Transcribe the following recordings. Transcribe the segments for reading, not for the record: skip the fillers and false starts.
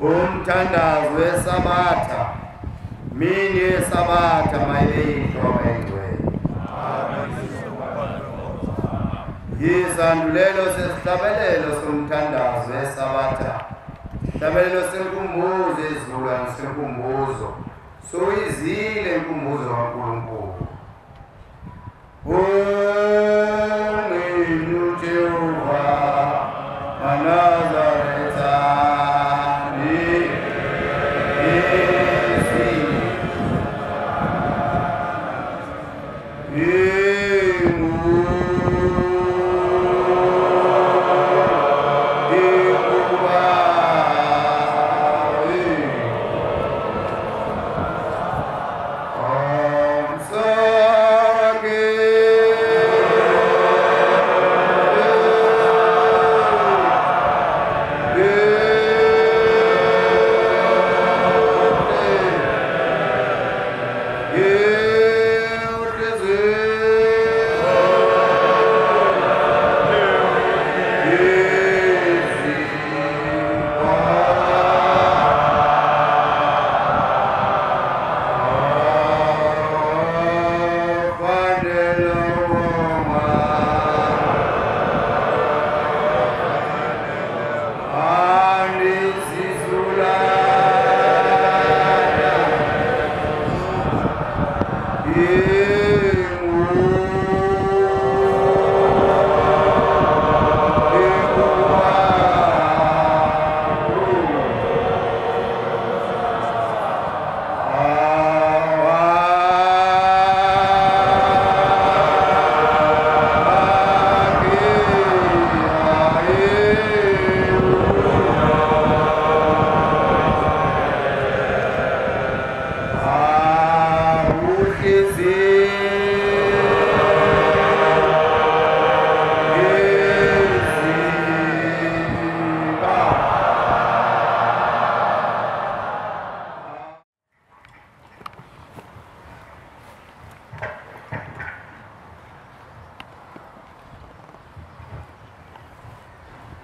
umthandazo wesabatha mini yesabatha mayeyinhloko engcwele yizandulelo sesihlabelelo somthandazo wesabatha hlabelelo senkumbuzo ezulwane senkumbuzo soyizile inkumbuzo kaNkulunkulu Ungenu Jehova Nazareta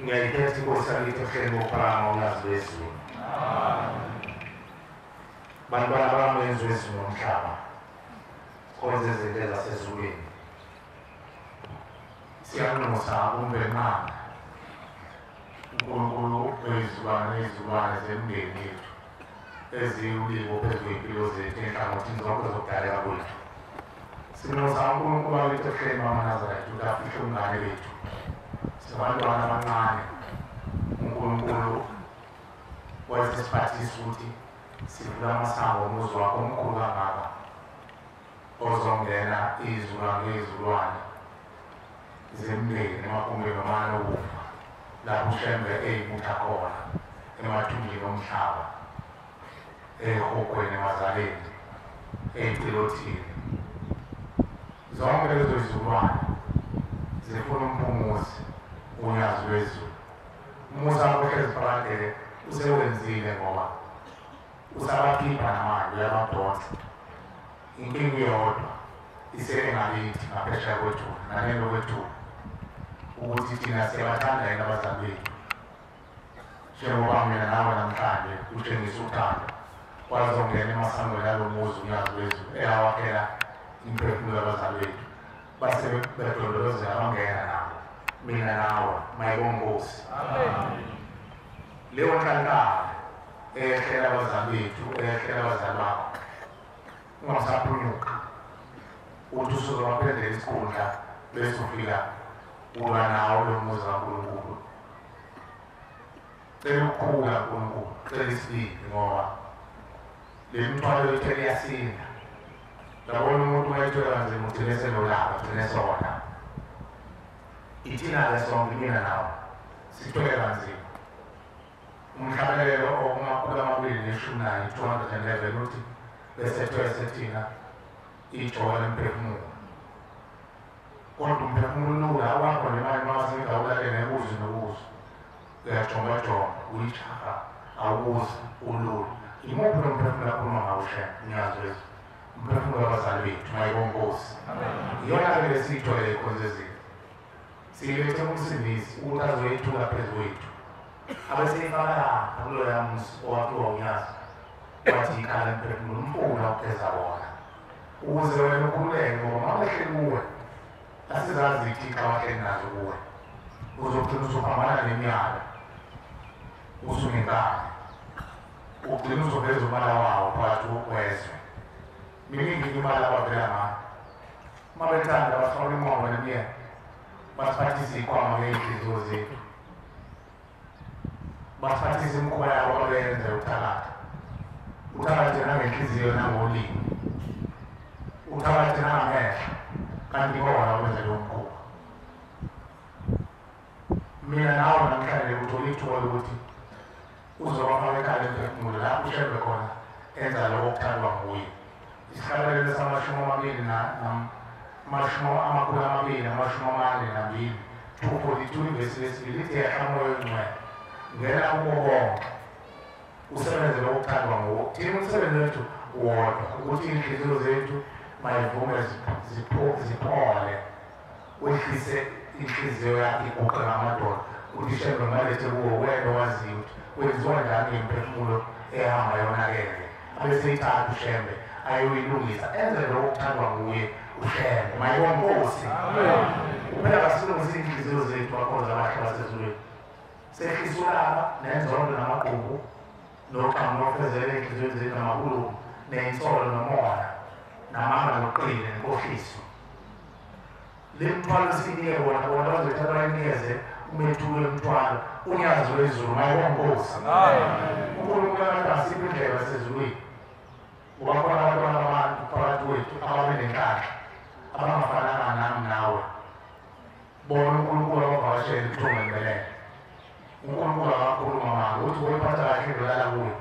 ngiyayikhetha inkosi yakithi ehleli ngokuphakama ulazi lwezulu. Bantwana bami benziwe izulu nomhlaba kwenza izinto ezasezulwini. Siyanxusa umbemanga uNkulunkulu wezizulwane zemindeni yethu eziwulibo phezu kwey'mpilo zethu enhlangothini zonke zokudaleka kwethu. Sinxusa uNkulunkulu wakithi ehleli mama Nazareth ukuthi afihle umngane bethu. Sibantwana abancane uNkulunkulu wayesesiphathisa ukuthi sivula amasango omuzi wakho omkhulu kangaka ozongena izulwane ngezulwane zemindeni emagumbini omane okufa lapho uShembe eyimutha khona emathunjini omhlaba ehokweni emazaleni ey'tilothini. Zonke lezo izulwane zifuna umphumuzi unyazi lwezulu. Umusa wakho ohlezi phakade usewenzile ngoba usabaphipha namanje uyabadonsa. Inkinga iyodwa isengakithi ngaphesheya kwethuna naneno kwethuna ukuthi thina siyabathanda yini abazali bethu njengoba mina nawe namhlanje utshengisa uthando wazongena emasangweni alo muzi unyazi lwezulu eyawakhela imphefumulo yabazali bethu base bedondolozela bangena nabo mina nawe mayibonge Nkosi. Leyo nkankalo ehlela abazali bethu ehlela abazali bakho ungasaphunyuka uthi usuke waphendela isikhundla bese ufika uba nawo lo muzi kaNkulunkulu. Cela ukukhula kaNkulunkulu, cela isibindi ngoba le mithwalo yethu iyasinda. Yabona umuntu ungayithwela kanzima ugcine senolaka ugcine sona. Ithina-ke sonke mina nawe sithwele kanzima. Umhlabelelo oma211 211 uthi bese thwese thina ijola lemphefumulo. Kodwa umphefumulo lula awakho nemali mawasika ulale nebuzi nobuzi. Uyajonga uyichaha awuzi ulula. Imuphi lo mphefumulo akhuluma ngawo Shembe unyazi lwezulu? Umphefumulo wabazali bethu mayibonge Nkosi. Iyona-ke lesiyithwele ikhonzezile. Siyilethe kumsindisi ukuthi azoyethula phezu kwethu abeseyifaka akulo yamusi owakhiwa uNyaza wathi ikhala emphefumulo umfula ugeza wona ukuze wena ukhululeke ngoba mawehle kuwe asizazi iThixo awahle nazo kuwe uzogcina usuphambana nemiyalo usunenkani ugcina uzoveza umala wawo phakathi wezwe miningi imali abavela ngayo uma bethanda bafaka imobo nemiyelo basiphathise ikhwama ngey'nhliziyo zethu basiphathise imikhuba yabo abayenze uthakathi nangenhliziyo nangolimi uthakathi nangamehlo kanti bona wenza lowo mkhuba mina nawe namhlanje uthola ithuba lokuthi uzowafaka ekhaya emphefumulo lapho ushembe khona enza lokho okuthandwa nguye isihlabelelo sama-22 242 ivesi lesibili lithi yehla moya oyingcwele ngena kubo bonke usebenze lokho okuthandwa nguwe thina umsebenzi wethu wodwa ukuthi iy'nhliziyo zethu mayivume ziphole wehlise inhliziyo yakho iguqe ngamadoda ukuthi shembe malethe kuwo wena owaziyo ukuthi wenziwa njani ngemphefumulo ehamba yonakele abeseyithatha ushembe ayoyilungisa enze lokho okuthandwa nguye ushembe mayibona Nkosi kumele basilungise iy'nhliziyo zethu bakhonza abahle basezulwini sehlisa ulaka nenzondo namagqubu noqhamu nofezela ey'nhliziyweni zethu namabulungu ney'nsolo nomoya namanga noqile nenkohliso le mthwalo esiyinike bona bazothatha bayinikeze umethule umthwalo unyazi wezulu mayibona Nkosi uNkulunkulu abantu asiphe indlela sezulwini ngoba khona abantwana abantu phakathi wethu ababe nenkandla abangafananga nami nawe bona uNkulunkulu abavakashele ithunga empelele uNkulunkulu akakhuluma manga uthi woyiphatha kahle indolala kuwe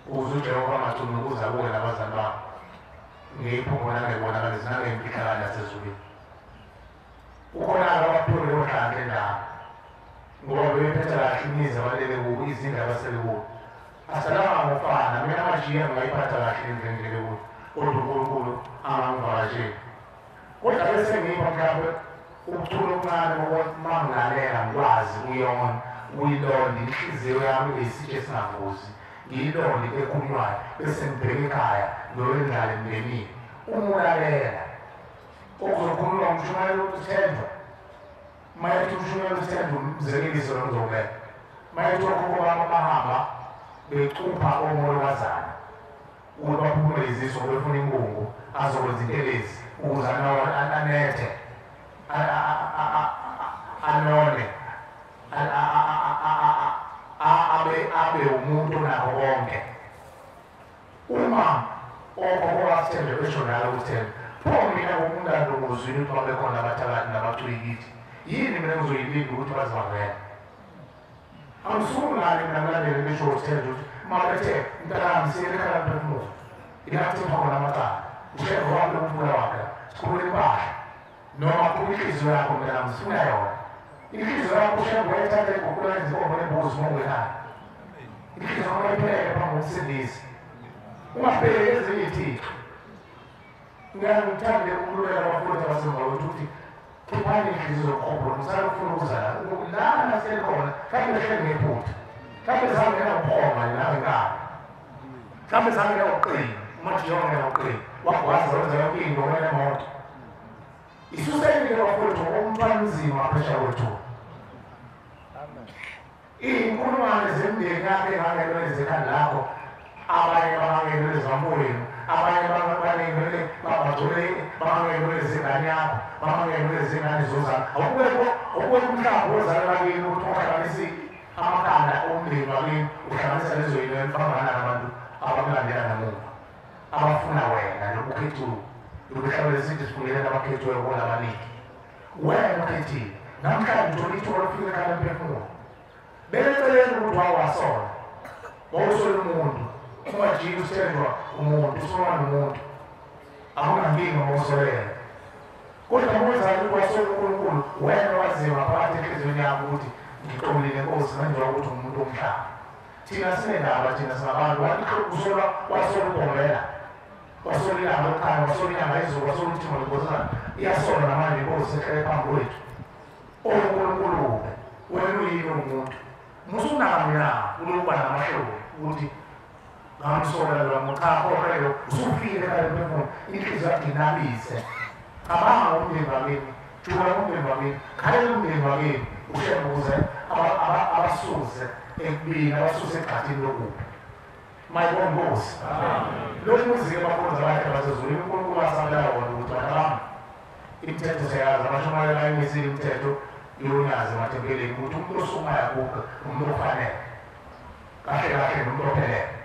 ukuze uJehova angathundukuza kuwe nabazali bakho ngeyiphungo nangebonakalisi nangeyimfihlakalo yasezulwini ukhona-ke abaphule leyo nhlanhla endala ngoba bebephetha kahle imizi abalele kuwo izindlu abasele kuwo asalanga ngofana mina amajiya ngingayiphatha kahle indlengele kuwo kodwa uNkulunkulu angangivakasheli kodwa bese ngipha mhlawumbe ukuthula okuncane mangilalela ngikwazi ukuyona ukuyilonda inhliziyo yami eyisitshe esingavuzi ngiyilonde ekhulunywayo bese ngibheke ekhaya ngiyolendlala emndenini umulalela okuzokhuluma umshumayelo wokuthenjwa mayethi umshumayelo wokuthenjwa umzekeliso lomzokela mayethi okhokho bami bahamba becupha omolokazana ukuthi baphumule iziso befuna imbungu azokwenza intelezi ukuze anethe anone abe umuntu nakho konke uma okhokho basithenjwe besho njalo ukuthenjwa pho mina ngomntando ngozwini ukuthi babekhona abathakathi nabacwikithi yini mina ngizoyilinda ukuthi bazivavela angisungani mina ngilandele besho ukuthenjwa ukuthi mabethe mntanami siyele ekhaya mphefumulo ingathipha khona amacala usheva wami umfula wakhe sikhulule impahla noma kuba inhliziyo yakho mntanami sifuna yona inhliziyo yakho usheva wayethatha iguqula izinkomo nembuzi mongekhaya inhliziyo yakho ayiphelele phambi komsindisi ungabheki ezinye iy'thixo ngithande ukululeka abafundi abasemva wethu ukuthi khiphani iy'nhliziyo zokukhophola ngisale ukufuna ukuza lana nahleli khona mhlawumbe ehleli ngephutha mhlawumbe zangena ubukhoma nawe nkani mhlawumbe zangena uqina umajiya wangena uqina wagwaza wenza yonke into wena emoto isuseni-ke bafowethu umthwalo nzima phesha kwethu iy'nkulungwane zemndeni yakho engangenwe zekhanda lakho abanye bangangenwe ezamweni abanye bangangenwe ezingane yakho bangangenwe ezingane zozana awubekho umhlaba wozalelwa kini ukuthi uhlanganise amakhanda omndeni wakini uhlanganisa lezo yinto elifambana nabantu abakulandela namuva abafuna wena lokukhethiwe lokuhlabela sithi sifungelele abakhethiweyo bona abaningi wena ukhethiwe namhlanje uthola ithuba lokufika ekhaya emphefumulo beleceleni ukuthi wawasola wawusola umuntu ungajiki usithenjwa umuntu usolwa nomuntu akunankinga mawusolela kodwa mawenzala ukuthi wasola uNkulunkulu wena waziwa phakathi enhliziyweni yakho ukuthi ngixolile Nkosi ngenziwa ukuthi umuntu omhlaba thina sinendaba thina singabantu usola wasola ugombela wasola ilanga lokukhanya wasola inyanga yezulu wasola uthimo lenkosana iyasola namanje Nkosi ehlele phambi kwethu onkulunkulu-ke wena uyini umuntu musungakamina ulokuba namahlobo ukuthi ngamsola lo mukhapho leyo usufile kale inhliziyo yakhe inabise cabanga umndeni wakini juba umndeni wakini khalela umndeni wakini ushembuze abasuze ekubini abasuze egxathini lokubi mayibonge Nkosi lokhu muzike bakhonza bakhe basezulu uNkulunkulu asabela wona ukuthi bantwana imithetho seyazi amashumayela ayimizile imithetho yonyazi emathempelini ukuthi umuntu osumaya kuke umuntu ofanele kahle kahle nomuntu ophelele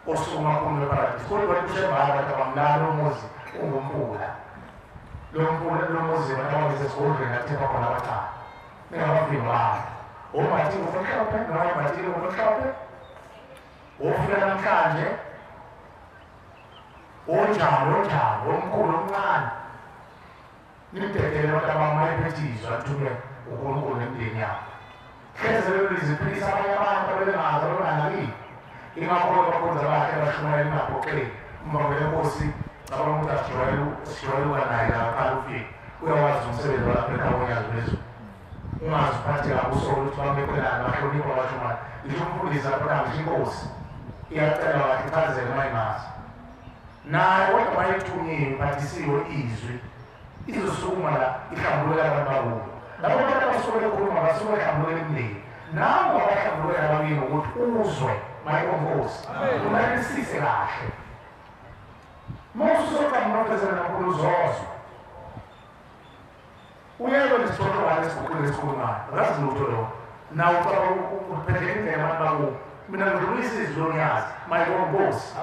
osuma kuno paradise kodwa kushembala abantu abamlalo umuzi ungumfula lo muzi banabaze esigodlweni athepha khona abathathu ningabavini wami omathini ufonhlophe noma imathini ufonhlophe ofika namhlanje onjalo omkhulu omncane nimdedele abantu abamayiphethizwa athume uNkulunkulu nemindeni yabo hleze lelo liziphilisa abanye abantu abebengazi abebanakile ingakho bakhonza bakhe bashumayela ingaphoqeli umbambele Nkosi cabanga ukuthi asijwayele naye lakhala ufike uyawazi umsebenzi walapha ekhawonyazi bezulu ungazi uphathe kabi usolo ukuthi bamekwelana bahlonipha abashumayela isho umfundisi lapho ngisho Inkosi iyacela kahle ichazele mayingazi naye kodwa bayithunyiwe iphathisiwe izwi izosukuma la ihlambulula abantu bakubo labo bantu abasuke bekhuluma basuke behlambulula imindeni nabo abahlambulula ababili ukuthi uzwe mayibonge Nkosi unalisise kahle Mosusoka mnofezela nankulu uzozwa uyelo lisithola esikhulumayo akazi lutho lo nawe ucaba uphendele indlela abantu bakubo mina ngidlulisa izwi lonyazi mayibonge Nkosi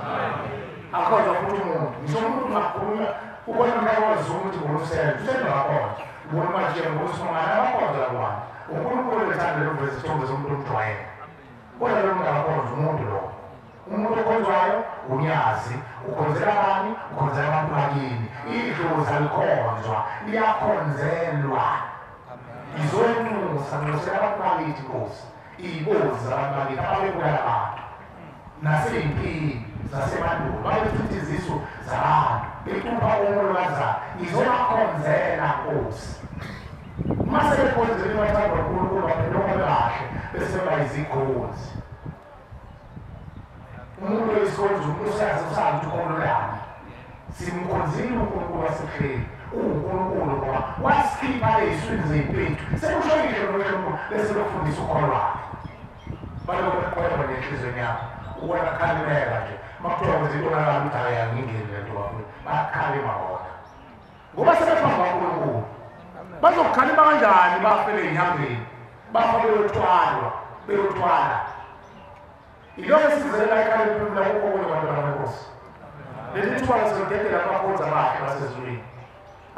akhoza futhi umuntu ngisho umuntu ungakhuluma ubona ngakwazi ukuthi ngomsebenzi usengakhoza ubona manje ngosumana abakhonza kwami uNkulunkulu ethanda lokuveza isithombe somuntu omjwayele kodwa lo muntu akakhoza umuntu lo umuntu okhonzwayo unyazi ukhonzela abanye ukhonzela abantu bakini idlozi alikhonzwa liyakhonzelwa izonusa ngosela abantu bakithi Nkosi ibozi zabantu bakithi ababekubulala abantu nasey'mpini zasemandulo babethuthi izisu zabantu betupa umulwazana izobakhonzela Nkosi uma sebekhonzela ibathanda uNkulunkulu baphendula kahle bese bayizikhonzi umuntu wesikhonzi umuntu usazi ukuthi ukhonolani simkhonzile uNkulunkulu wasehleli uNkulunkulu ngoba wasikhipha ey'swini zey'mpethu sekushonile noNkulunkulu bese befundisa ukholo wakhe balokho bekholwa nenhliziyweni yabo ubona khalimeka nje makuthiwa kwenza into nakala ukuthi hayi angingeni le nto bafuna bakhalima bona ngoba sebephambi kaNkulunkulu bazokukhalima kanjani bafele ey'nyangeni bafa beyothwala ilokho esizela ekhaya liphumula kukho kunye bantwana beNkosi leli thuba sizodedela abakhonza bakhe basezulwini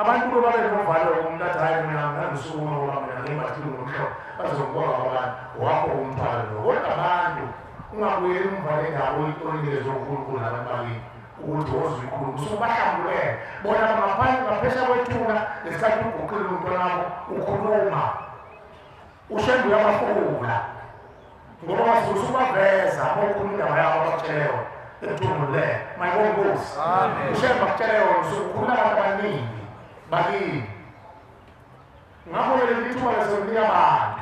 abantu babe novalo umuntu athi hayi mina ngisuku ngoba mina ngimathile ngomhlobo bazongibona abantu wakho umthwalo lo kodwa abantu ungabuyeli umvale ngabo itonile zoNkulunkulu nabantu bakini ukuthi wozwe ikhulumo usubahlambulele bona ngaphandle ngaphesha kwethuna lesikhathi uguqile umntwana wakho ukhuluma ushembuya amafula ngoba wasubaveza bokhuluma indaba yabo abakutsheleyo ekuthungulele mayibonge Nkosi ushemba kutsheleyo usukhuluma abantu abaningi bakini ngakho leli thuba lesolinika abantu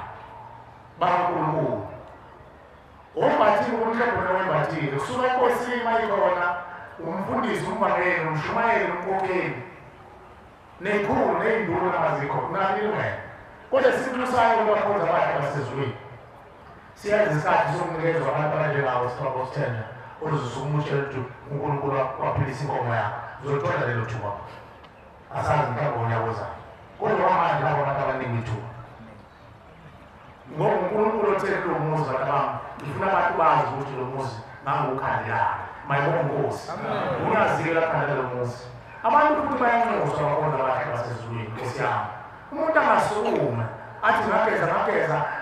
bakaNkulunkulu ombathile umhlobho wembathile kusuka enkosini mayikhona umfundisi umvangeli umshumayeli umkhokheli neyikhulu ney'nduna mazikho kunalilungelo kodwa sikunusayo kubakhonza bakhe basezulwini siyazi isikhathi sokumnikezwa abantu abanjengawo sibaba usithenda oluzusukumutshela ukuthi uNkulunkulu waphilisa inkomo yakho uzolithola lelo thuba asazi mhlawumbe unyaka ozayo kodwa wamanje labo abantu abaningi ithuba ngoba uNkulunkulu othele lo muzi abantu bami ngifuna abantu bazi ukuthi lo muzi ngangukhandelana mayibonge Nkosi ungazike lakhandela lo muzi abantu futhi bayanxuswa abakhonza bakhe basezulwini Nkosi yami umuntu angasukuma athi ngageza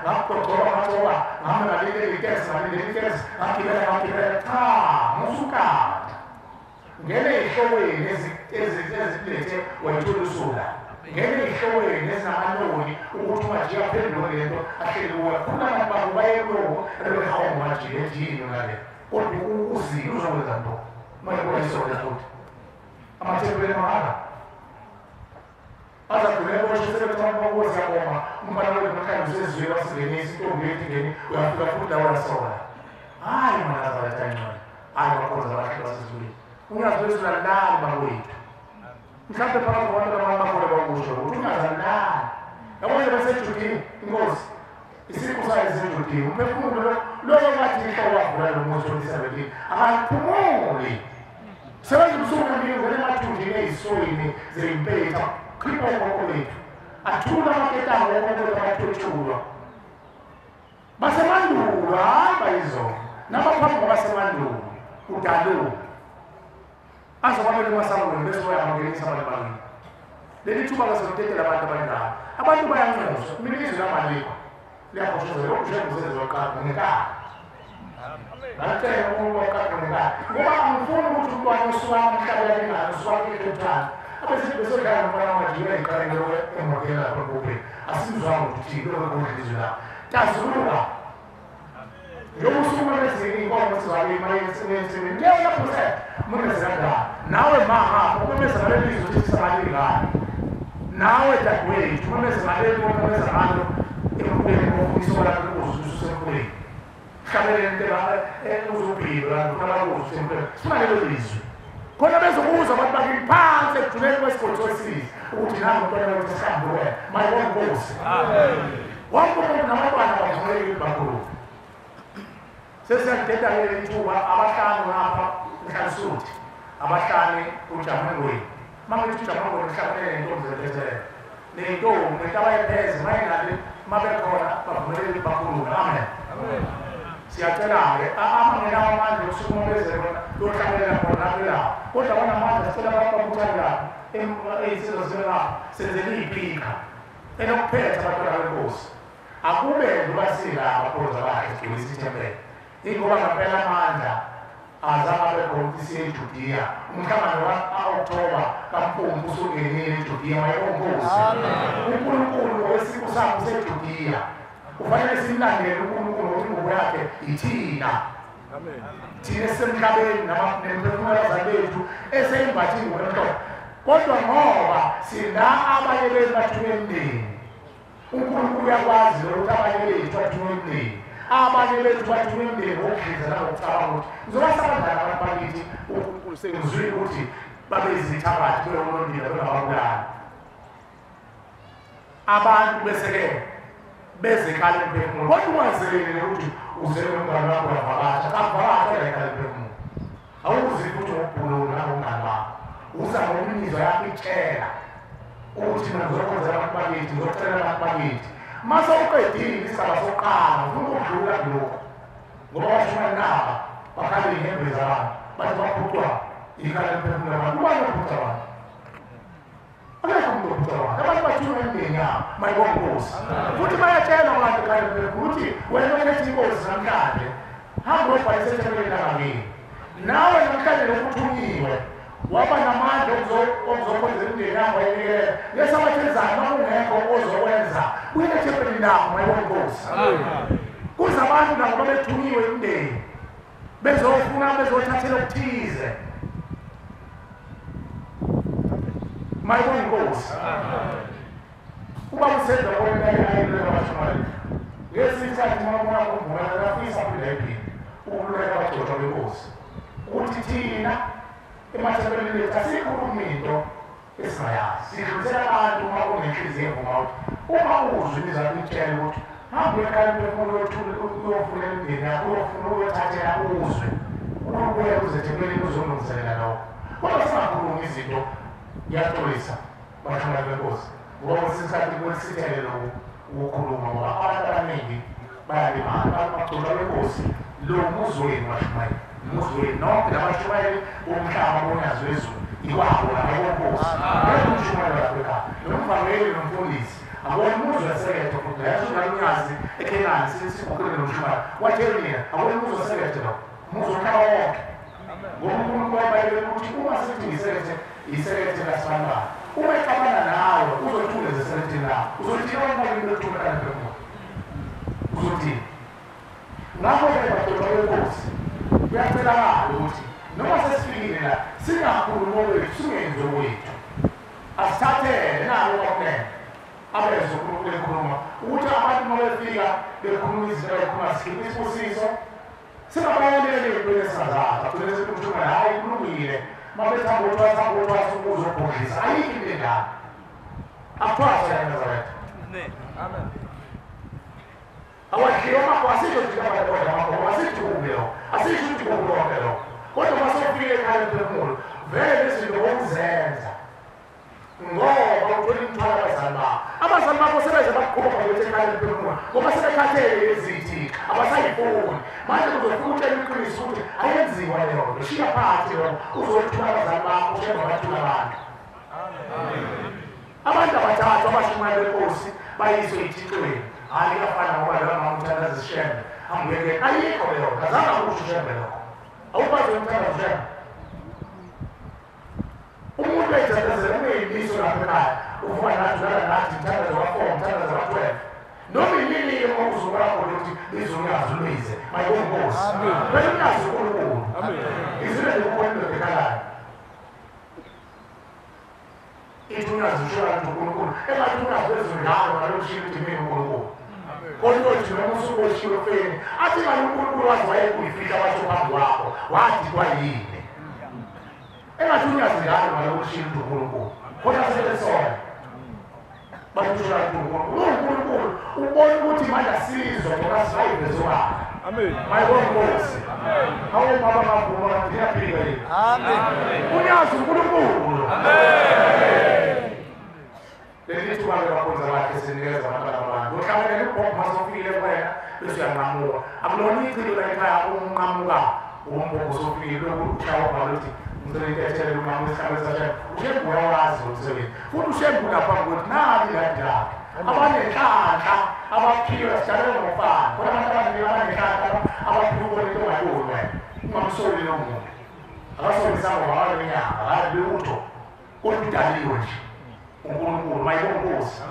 ngagcoba ngame ngalindela itezi ngagibela cha musukade ngene ey'hlokweni ezilethe wayithola usula ngene ey'hlokweni ezinamanoni ukuthi ungajiya phendula lento ahleli kuwe khona abantu babo bayeloko ebehawa ngumajile endini ngale kodwa uzile uzokwenza nto mayibona isole futhi amathempeli mahhala aza kulebo shesebetamba ukuze yakoma umbana wekhaya usezwela sibenisi intombi ngeni uyafika futhi la sola hayi makaza tanyona hayi bakhona abantu basezulwini ungazwela la bakwethu mhlawumbe phakathi kwabantu abamakhona bakusho ukuthi ungazandani yabona basejudini inkosi isipho sayo sejudini umphefumulo lo wathi inhloko wavula lo muntu 2017 akaphumuli sebenza ubusuku ngemini ngene emathunjini ezisoyini zeimpetha khipha inkoko lethu athula amaketanga wokuthi abathutshulwa basemandulo hayi bayizona nabaphambi basemandulo udaluka azobabele masango bese bayangenisa abantu bakini leli thuba kasokuthethela abantu abangaka abantu bayanxuswa imilizwe lamaliko liyakhoshoza ukujenguzenzo waqala ngekhala ngicela ukuwaqala ngekhala ngoba angifuni ukuthi umntwana usuka emhlabeni ngalo usuka ekhethana abesibesodlala ngomntwana wajika iqalelo emokela lapho kuphela asimzwanga ukuthi lokho kudlizwe la tazuluka yokusukuma lezinye inkomo sizale imayesemeni leyo lapho se mungezanga nawe mama ukumeza ngalelizwe ukuthi sisabalingana nawe dadewethu umeza ngalelo umeza ngalo emkhuleni ngokusola kuzo usemkhuleni khamele intela uzubhila kunakuzo semkhuleni simalelo lizwe khona bezokuza abantu bakiphansi ekujuleni kwesikolo sesizwe ukuthi nami umntwana wethu sihambe mayibona inkosi wonke umuntu namabana bavumele bakhulu sesiyadeda leli thuba abahlanu ngapha mhlansuthi abahlanu uJamangweni mangithi uJamangweni mhlawumbe intombi zethethelela nentombi ntabayepheze mayinale mabekhona bavumele bakhulu amen siyacela-ke abangenawo amandla okusukuma bezekona lohlabelela khona lapho kodwa banamandla sicela babuthane lapho ey'nsizwa zilapho senzele iy'phika elokuphetha abantwana benkosi akube lubasila abaphoza bakhe sigculisa ithempele ingoba ngampela amandla azange abekhona ukuthi siye eJudiya umhlangano ka-October kaMfumfu usungenile eJudiya mayebonkosi uNkulunkulu ngokwesiko sakho seJudiya kufanele simlandele uNkulunkulu ngokuba yakhe ithina thina esemhlabeni nemphefumulazane bethu eseyimbathile ngomhlobo kodwa ngoba sila abanye bethu bathunywe emndeni uNkulunkulu uyakwazi ukuthi abanye bethu bathunywe emndeni abanye bethu bathunywe emndeni ngokudliza nangokucabanga ukuthi ngizobasabandlana abantu bakithi uNkulunkulu sengizwile ukuthi babe izithabathi beyonondila bengababulali abantu besekele bezekhala emphefumulo kodwa ungazelele ukuthi uzele umngane wakho uyavakasha kakuvakasha ekhala emphefumulo awuzi futhi ngokubhulula ngomngane wakho uza ngomizwa yakho itshela ukuthi mina ngizokwenzela abantu bakithi ngizocela abantu bakithi mase uqedile isigaba sokuqala ufuna ukudlula kulokho ngoba bashona naba bakhala iy'nyembezi abantu bathi baphuthwa ikhala emphefumulo abantu ubani baphuthwa abantu akekho umuntu ophuthwa abantu abantu bathunywa emndeni yabo mayibona inkosi futhi bayatshela abantu ekhala emphefumulo ukuthi wena ulethe inkosi namhlanje hambe uyobhalisa ethempelini langakini nawe namhlanje lokuthunyiwe waba namandla okuzokwenzela imndeni yakho wayinikela lesabathenzayo uma kungekho ozokwenza kuyile ethempelini lakho mayibona inkosi kuze abantu nabo babethunyiwe imndeni bezofuna bezothathela okuthize mayibona inkosi ubaba usenza kwena ayiluleka abashomali ngesikhathi mama wakho uvumela afisa phindayiphi ukululeka abagcotshwa benkosi ukuthi thina emathempelini lethu asikhulumi into esingayazi sidlulisela abantu uma kunenhliziyo evuma ukuthi uma uzwe imizwa ikutshela ukuthi hambe ekhaya emphefumulo uyofunela imndeni yakho uyofuna uyothathela uzwe ubuye uzethempelini uzolungiselela lokho kodwa singakhulumi izinto ngiyaxolisa bashomali benkosi ngoba kwesikhathi kwesithele lokhu ukukhuluma ngoba abantu abaningi bayalimala abantu bagcotshwa benkosi lo muzi wenu bashomali umuzi wenu nonke labashumayeli bomhlaba bonyazo wezulu ikwabo labakonkosi umshumayeli wasekhaya nomvangeli nomfundisi abona umuzi waseketho futhi yashumayelunyazi ekhenani sisiguqule nomshumayeli wathelina abona umuzi waseketho lo umuzi womhlaba wonke ngoba uNkulunkulu wabayele ukuthi uma sithi isekethe lasibantwana uma ixabana nawe uzothule zeseketheni lawo uzothina wonke bethulekana emphefumulo uzothina ngakho-ke bagcotshwa benkosi kuyacelakala ukuthi noma sesifikile la singakhulumi wethu singenzi wethu asithathele nalo kwakumele abezwe uNkulunkulu ekhuluma ukuthi abantu uma befika bekhuluma izinto ezikhuluma sikhipha isibusiso singabayaleli ey'ntweni esingazazi agcine sekumshuma hayi kulungile uma bethamba uthwasa ukuze ubhodlisa ayikho into endala akuthwase eNazaretha. Amen. Awashiyo mako asisho tikapata mako asithukulo asisho tikukulu lo kodwa masofike ekhaya emphefumulo vele izinto okuzenza ngoba uthole imithwalo abazali bakho sebeze baqhuba ukuthi ekhaya emphefumulo ngoba sebekhathele izithi abasayifuni manje kuzofika utshela iqiniso ukuthi ayenziwa leyo nto shiya phansi lo uzothula abazali bakho ushemba bathula abantu. Abantu abathathu abashumayela benkosi bayiswe ethixweni hayi kafana ngoba lo mama uthandaza isishembe ambeke ayikho leyo kazange akusho ishembe lokho awukwazi ukuthandaza ishembe umuntu ethandazela umeyimiso lapha ekhaya ufuna nathi mthandaza wa-4 mthandaza wa-12 noma yini uzuko lakho lokuthi lizunyazi luyize mayibonkosi phela unyazi uNkulunkulu izile lokubona indoda ekhalayo ithunazi ushora uNkulunkulu engathunazi wezingalo ngalokushila idimini uNkulunkulu kodwa uthi noma usuku oshilo feni athi ngalo uNkulunkulu wazi wayekuyifihla wathi phambi kwakho wathi kwayini engathunyazi ngalo ngalokushila uNkulunkulu kodwa sebesona bathula uNkulunkulu ubona ukuthi manje asizwe ngoba siyayivezwa. Amen. Mayibonkosi. Amen. Hawo baba mavuma ndiyaphila yini. Amen. Unyazi uNkulunkulu. Amen. Lelithi wale bakhonza bakhe sinikeza abantwana abantu. Uhlangane nebhokho masofile wena bese uyanqamuka. Akulona iqilo la ekhaya unqamuka umbhokho sofile uchawa baluthi umntwana umama esikhabezayo ushembu uyawazi umsebenzi futhi ushembu lapha ukuthi nali ladala abanenhlanhla abaphiwe sijalwe ngofana kodwa abantu abaningi abanenhlanhla abaphiwe into ongayiboni wena ungamsoli lo muntu akasolisanga ngalo minyaka hayi lutho kodwa udaliwe nje uNkulunkulu mayibonkosi.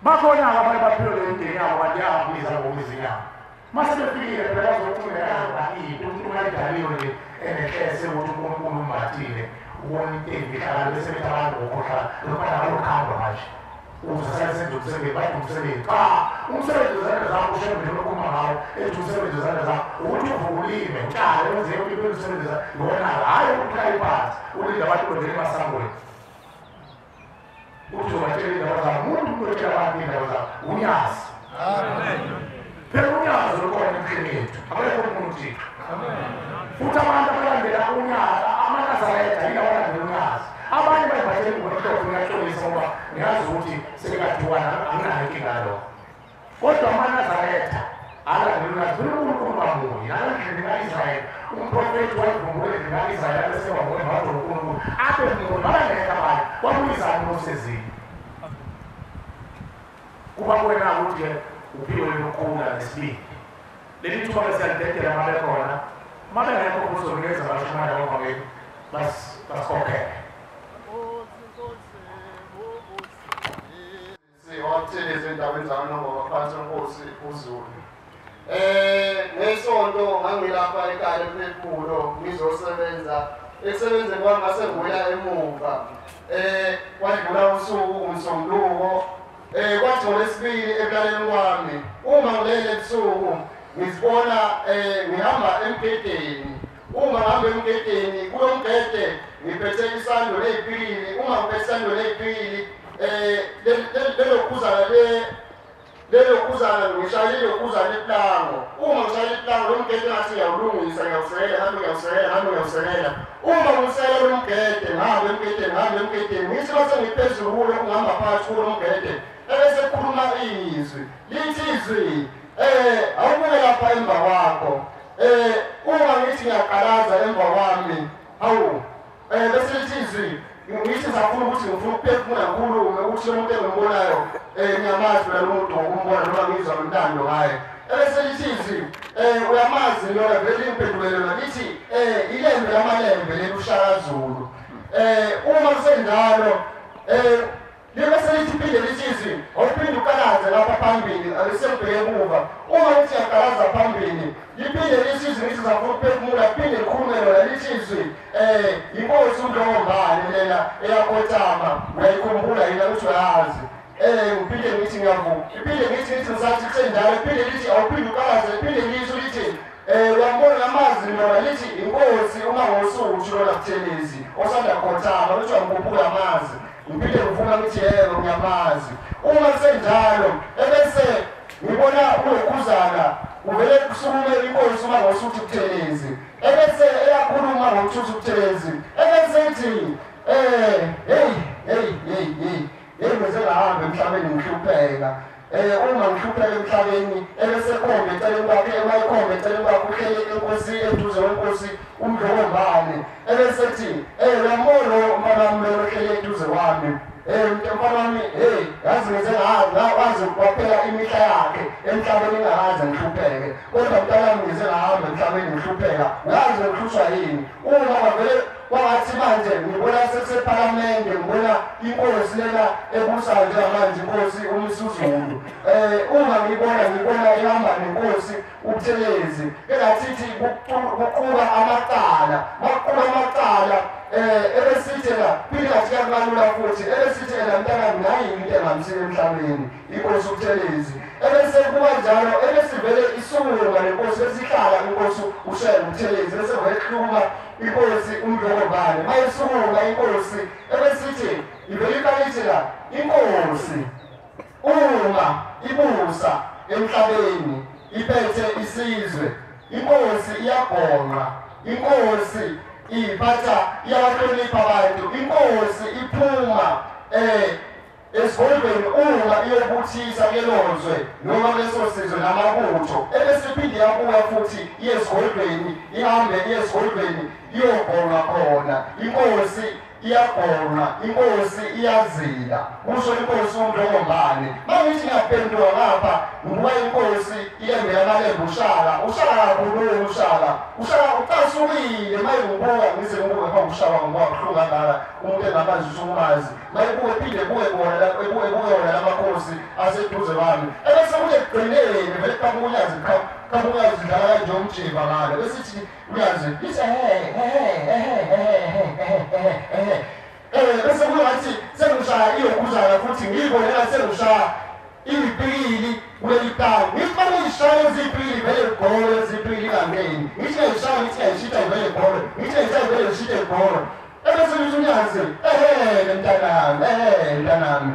Bakhona abanye baphiwe le ndeni yabo bayabiza ngokuzinyama mase befikile phela bazothula into mayidaliwe nje enekese ukuthi uNkulunkulu umbathile ubona into evihlala bese bethabantu ngokhohlala lokho akalokhambo manje uzasenza umsebenzi bathi umsebenzi umsebenzi uzange zakho ushembe lokuma ngawo ethi umsebenzi uzange zakho ukuthi uvulime utshale wenze into umsebenzi yona hayi ukuhlala phansi ulinda abantu bondele emasangweni uthi ubatshela indaba zakho umuntu utshela abantu indaba zakho unyazi. Amen. Phela unyazi lukhona emhlabeni yethu akekho umuntu thixo. Amen. Futhi abantu abalandela unyazi amaNazaretha yila abalandela unyazi abanye bayibhathele ngokuhloko uyaxolisa ngoba ngiyazi ukuthi sebekathiwana anginayo inkinga yalokho kodwa amaNazaretha alandela unyazi uNkulunkulu bamunye nalandlela ka-Israyeli umprofethi wayevumbule ka-Israyeli abesebambone ngado uNkulunkulu abe munye babangekho abanye wabuyizana uMosezini kuba kuwena ukuthi-ke uphiwe lokhula nesibili leli thuba besiyalidedela uma bekhona uma bengekho kuzonikeza abashumayela kwabangeni basikhokhele. Siwathile ezindaweni zakanoma baphansi enkosi uZulu. Ngesonto ngangilapha ekhaya emphefumulo ngizosebenza ekusebenzeni kwami ngase ngibuya emuva kwadlula usuku umsonduko kwathi ngolesibili ekulaleni kwami uma ngilele ebusuku ngizibona ngihamba emgedeni uma ngihamba emgedeni kulo mgede ngiphethe isando ley'pikili uma ngiphethe isando ley'pikili lelokuzana ngishayile lokuzana iplango uma ngishayile iplango lo mgede ngathi ngiyawulungisa ngiyawusekela uma ngisekela lo mgede ngihambe emgedeni ngithi base ngiphezulu kulo ngihamba phakathi kulo mgede ebese kukhuluma izwi lithi izwi awubuke lapha emva kwakho uma ngithi ngiyaqalaza emva kwami hawu bese lithi izwi ngithi safuna ukuthi ngifuna ukuphefumula ngikhulume ukuthi lo muntu engimbonayo ngiyamazi lo muntu ngokumbona noma ngizwa umntando ngaye ebese lithi izwi uyamazi lona vele impendulelo lithi ilembe lamalembe lelushaka Zulu uma kusenjalo libese liphinde lithi awuphinde ukalaze lapha phambili alisembheke emuva uma uthi yakalaza phambili liphinde lithi lithi zafuna ukuphefumula liphinde likhulume lona lithi inkosi uNdlovumbane lena eyakhotama uyayikhumbula yena ukuthi uyazi uphinde ngithi ngiyavuka iphinde ngithi ngisathi kusenjalo iphinde lithi awuphinde ukalaze iphinde lithi uyambona ngamazi lona lithi inkosi uma ngosuku lona Buthelezi osanda khothama ukuthi uyamkhumbula amazi ngiphinde ngifuna ukuthi yebo ngiyamazi uma kusenjalo ebese ngibona ulokhuzana uvele kusukume inkosi uma ngosuku Buthelezi ebese eyakhuluma ngokuthi Buthelezi ebese ithi hey ngizengahambe emhlabeni ngihlupheka uma ngihlupheka emhlabeni ebese khombe eceleni kwakhe emayikhombe eceleni kwakhe uhlele inkosi eduze kwenkosi uNdlovumbane ebese ethi uyambona umfana ohlele eduze kwami mfana wami yazi ngizengazi kwaphela imihla yakhe emhlabeni ngakaze ngihlupheke kodwa mntanami ngizengahamba emhlabeni ngihlupheka ngazi ngihlushwa yini uma kwavele wangathi manje ngibona sekusePhalamende ngibona inkosi lena ebusayo njengamanje inkosi uMsuzulu uma ngibona ihamba nenkosi uButhelezi engathi kuquba amacala ebesithela phikathi yakalula futhi ebesithela mntanami nayi into engamsika emhlabeni inkosi uButhelezi ebese kuba njalo ebesivele isungula lenkosi esihlala inkosi uShela uButhelezi bese wayexhuma inkosi uNdlovumbane mayisungula inkosi ebesithi ivele ikalithela inkosi uma ibusa emhlabeni iphethe isizwe inkosi iyabhonqa inkosi iphatha iyahlonipha abantu inkosi iphuma esigodlweni uma iyobuthisa kelozwe noma leso sizwe namabutho ebesiphinde yabuya futhi yesigodlweni ihambe yesigodlweni iyobhonga khona inkosi iyabhonga inkosi iyazila kusho inkosi uNdlovumbane mangithi ngiyaphendula ngapha ngoba inkosi iyembe yamalembu ushala kulo ushala ucasukile mayibuka ngize ngoba ngishaba ngoba kuhlunga ngala umuntu engabazi usumazi mayibuke phinde buke bona lamakhosi aseduze kwami ebese kuye kugcinele vele kamunyazi kamunyazi dlala nje umjiva ngalo besithi uyazi lithi bese kuyathi sengishaya iyokhuzana futhi ngiyibonela sengishaya ibhili kulelitanga ngifane ngishaya izibhili vele igole izibhili kangeni ngithi ngishaya ngithi ngishita vele igole ngithi ngishaya vele ngishita igole ebese ngithi unyazi mntanami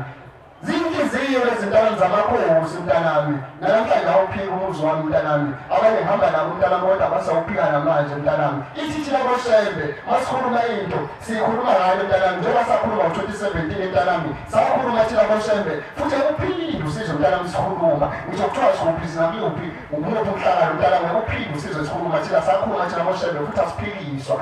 zinhliziyo lezintwana zamakhosi mntanami namhlanje awuphika umuzi wami mntanami abanye ngihamba nabo mntanami kodwa basawuphika namanje mntanami ithi labo shembe masikhuluma into sikhuluma ngayo mntanami njengoba sakhuluma ngo2017 mntanami sakhuluma thina labo shembe futhi uphinde usizwe mntanami sikhuluma ngisho kuthiwa sikuphi sinakuphi umuntu umhlangano mntanami uphinde usizwe sikhuluma thina sakhuluma thina labo shembe futhi asiphikiswa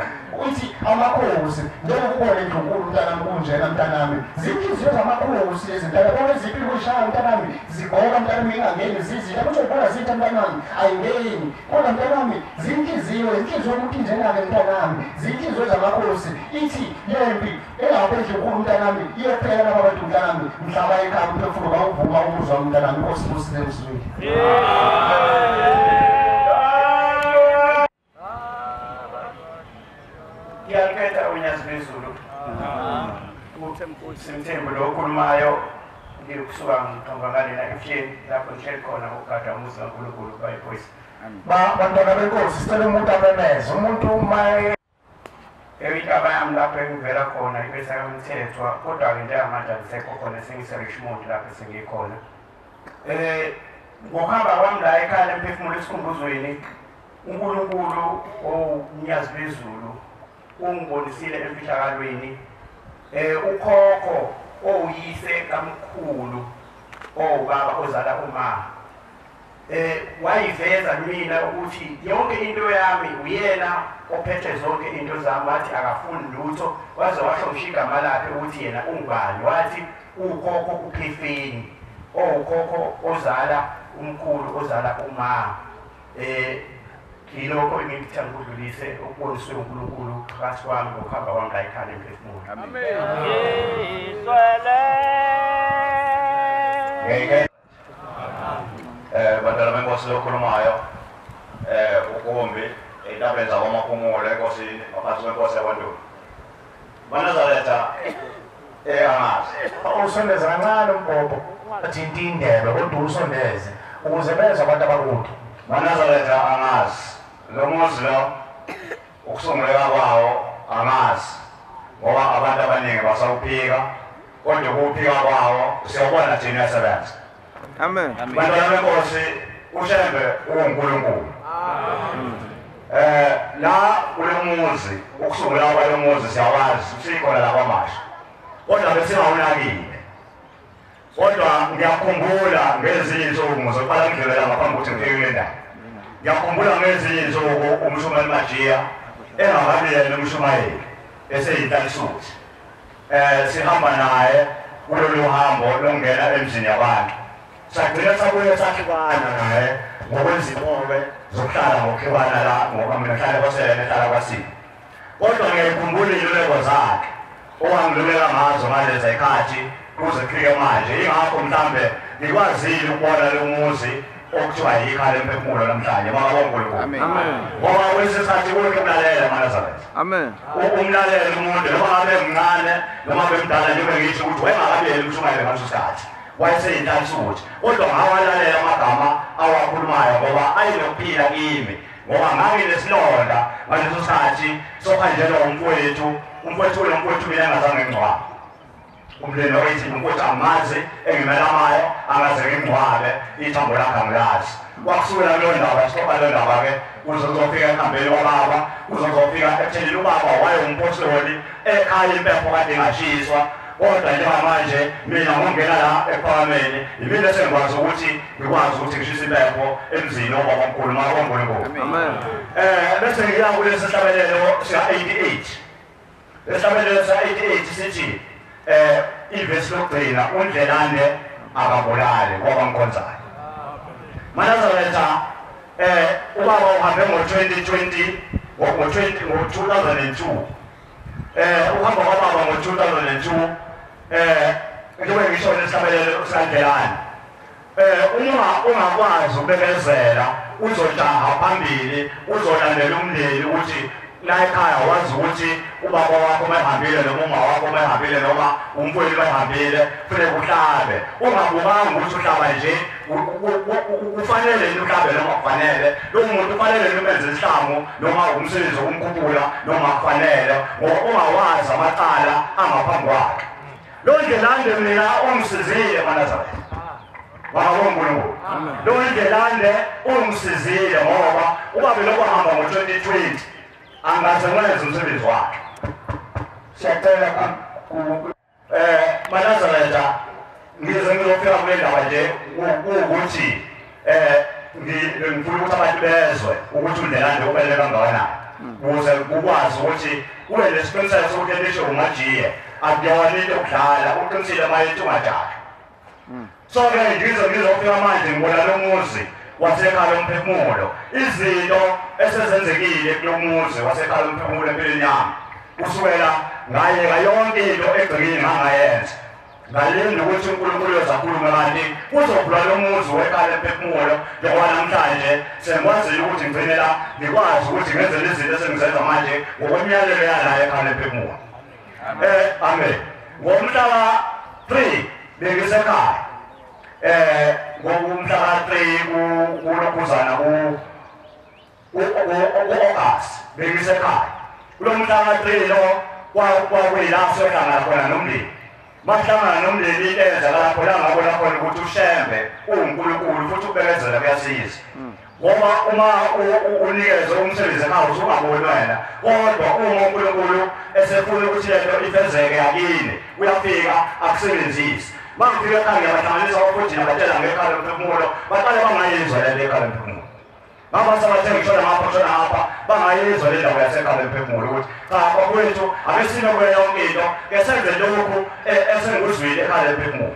uthi amakhosi njengoba kubona indlunkulu mntanami kunjena mntanami zinhliziyo zamakhosi lezintwana bona iziphi kushaya mntanami zigoka mntanami ingangeni zizile ukuthi ubona zinto mntanami ayingeni kodwa mntanami zinhliziyo umuntu njengake mntanami zinhliziyo zamakhosi ithi yempi engaphendle unkulu mntanami iyophela laba bantu mntanami mhlaba ekhaya umphefumulo bawuvuma umuzi wami mntanami inkosi busile mzwini ngiyakhetha unyazi bezulu Simthembu lo okhulumayo ngikusuka ngiqhambakala efleni lapho ngihleli khona ukugada umuzi kaNkulunkulu bayiPhoyisa bantwana benkosi sicela umuntu abemeze umuntu maye Ewitaba yami lapho engivela khona ibesa kamthethwa kodwa-ke njengamanje angisekho khona sengise-Richmond lapho sengikhona ngokuhamba kwami la ekhaya emphefumulo esikhumbuzweni uNkulunkulu omnyazi bezulu ungibonisile emfihlakalweni ukhokho oyise kamkhulu obaba ozala umama wayiveza mina ukuthi yonke into yami uyena ophethe zonke into zami wathi akafuni lutho waze washo ngisho igama lakhe ukuthi yena ungubani wathi ukhokho uPhefeni ukhokho ozala umkhulu ozala umama Kiloko ngikuthanda ukudlulise ukuboniswe uNkulunkulu phakathi kwami ngokuhamba kwami la ekhaya emphefumulo. Amen. ngeke badala benkosi lokhulumayo ukumbi etabeni zakwamaphumulo enkosini ngaphansi kwenkosi yakwaNtuli banazaletha angazi usondeza kancane umbhobho athinta indebe kodwa usondeze ukuze bezwe abantu abakude banazaletha angazi lo muzi lo ukusunguleka kwawo angazi ngoba abantu abaningi basawuphika kodwa ukuphika kwawo siyabona thina yasebenza. Amen. Bantwana benkosi uShembe uNkulunkulu. La kule muzi ukusungula kwalo muzi siyawazi sikhona la kwaMasha. Kodwa besingawunakile. Kodwa ngiyakhumbula ngezinye insuku zokuqala ngidlulela ngaphambi kokuthi ngifike kule ndawo. Ngiyakhumbula ngezinye insuku uMshumayeli Majiya engakabi yena uMshumayeli eseyintlisuthi. Sihamba naye kulolu hambo longena emzini yabantu. Sagcina sabuye sahlukana naye ngokwezimobe zokuhlala ngokuhlukana la ngoba mina ngihlala kwaSele ehlala kwaSini. Kodwa ngiyayikhumbula iziluleko zakhe owangiluleka ngazo ngalezi zikhathi kuze kufike manje. Ingakho mhlambe ngikwazile ukubona lo muzi okuthiwa yikhaya lemphefumulo namhlanje maka boNkulunkulu. Amen. Ngoba kwesikhathi kulokhu kumlalela maNazaretha. Amen. Umlalela umuntu noma ngabe mncane noma bemdala njengoba ngisho ukuthi wayengakabiyeli uMshumayeli ngaleso sikhathi. Wayeseyintlisuthi kodwa ngawalalela amagama awakhulumayo ngoba ayinokuphila kimi ngoba nganginesilonda ngaleso sikhathi sokuhanjelwa umfowethu mina engazange ngingcwabe. Umndeni wakithi umfowethu angazi engimelamayo angaze ngingcwabe ithambo lakhe angilazi. Kwakusukela leyo ndaba sixoxa leyo ndaba-ke kuze kuzofika ekuhambeni kwababa kuze kuzofika ekuthenini ubaba wayewumpostoli ekhaya impepho kade ingashiswa. Kodwa njengamanje mina ngongena la ePhakameni yimina esengikwazi ukuthi ngishise impepho emzini wababamkhulu makoNkulunkulu. Amen. Bese ngiya kulesi sihlabelelo sika-88. Lesihlabelelo sika-88 sithi ivesi lokugcina uNdlelane akabulali kwabamkhonzayo. maNazaretha ubaba uhambe ngo-2002 uhamba kwababa ngo-2002 njengoba ngisho lesihlabelelo sikaNdlelane. Uma ungakwazi ukubekezela uzojaha phambili uzolandela umndeni ukuthi la ekhaya wazi ukuthi ubaba wakho mehambile noma uma wakho mehambile noma umfowethu mehambile kufanele uhlabe. Ungabukanga ukuthi uhlaba nje kufanele uhlabe noma kufanele lo muntu kufanele umenze isihlangu noma umsebenzi wokumkhuphula noma kufanele ngoba ungawazi amacala angaphambi kwakhe. Lo Ndlelane mina ungizizile maNazaretha wakoNkulunkulu. Lo Ndlelane ungizizile ngoba ubaba lo wahamba ngo-2020 angaze wenze umsebenzi wakhe. Siyacela maNazaretha ngize ngizofika kule ndaba nje ukuthi ngifuna ukuthi abantu bezwe ukuthi uNdlelane ufanele kangakanani ukuze ukwazi ukuthi ube nesiqiniseko sokuthi elisho uMajiya akuyona into yokudlala uqinisile mayethi ungajahi. So-ke ngizofika manje ngibona lo muzi wasekhaya lomphefumulo izinto esezenzekile kulo muzi wasekhaya lomphefumulo empilweni yami kusukela ngayeka yonke into egcikile ngangayenza ngalinda ukuthi uNkulunkulu uzakhuluma kanti kuzovula lo muzi wekhaya lomphefumulo njengoba namhlanje sengikwazile ukuthi ngigcine la ngikwazi ukuthi ngenze lezi zinto esengizenza manje ngokwemiyalelo yalayo ekhaya lomphefumulo. Amen. Ngomhla ka-3 bengisekhaya ngomhla ka-3 kulokhuzana ku-August bengisekhaya. Kulo mhla ka-3 lo kwakuyila sohlangana khona nomndeni. Mahlangana nomndeni into eyenzakala khona ngabona khona ukuthi uShembe uNkulunkulu futhi ubekezela kuyasiza. Ngoba uma unikeze umsebenzi ekhaya usungaboni wena kodwa uma uNkulunkulu esefuna ukuthi lento ifezeke yakini uyafika akusebenzise. Bangifika ekhaya ngiyabahlanganisa abafundi nabatshela ngekhaya lomphefumulo baqale bangayizwa lento ekhaya lomphefumulo. Babasabathe ngishona ngapha bangayizwa le ndaba yasekhaya lomphefumulo ukuthi cha bakwethu abesino kuyo yonke into kesenze lokhu esengikuzwile ekhaya lomphefumulo.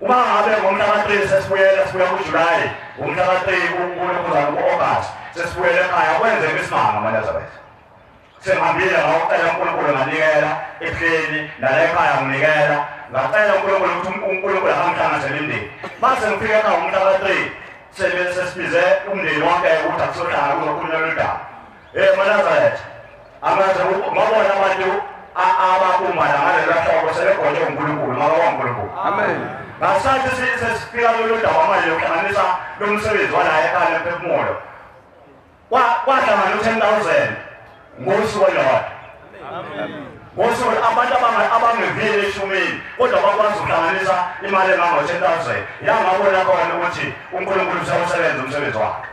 Uma ngabe ngomhla ka-3 sibuya kuJulayi ngomhla ka-3 kulokhuzana ku-August sesibuyela ekhaya kwenzeka isimanga maNazaretha. Sengihambile ngawucela uNkulunkulu nganikela ebuhleni nala ekhaya nginikela ngacela uNkulunkulu ukuthi uNkulunkulu angihlanganisele indeni mase ngifika ka umhla ka3 sesibize umndeni wonke ukuthi akusohlala kuzokhulunywa lodaba Manazaretha amaze ngabona abantu abakuma ngale lahlobo sebegonye uNkulunkulu ngaba waNkulunkulu amen ngasathi sesifika lodaba manje ukuhlanganisa lo msebenzi wala ekhaya ephefumulo kwahlangana u10,000 ngosuku olodwa ngosuku abantu abangevile eshumini kodwa bakwazi ukuhlanganisa imali engango10,000 yangabona khona ukuthi uNkulunkulu usawusebenza umsebenzi wakhe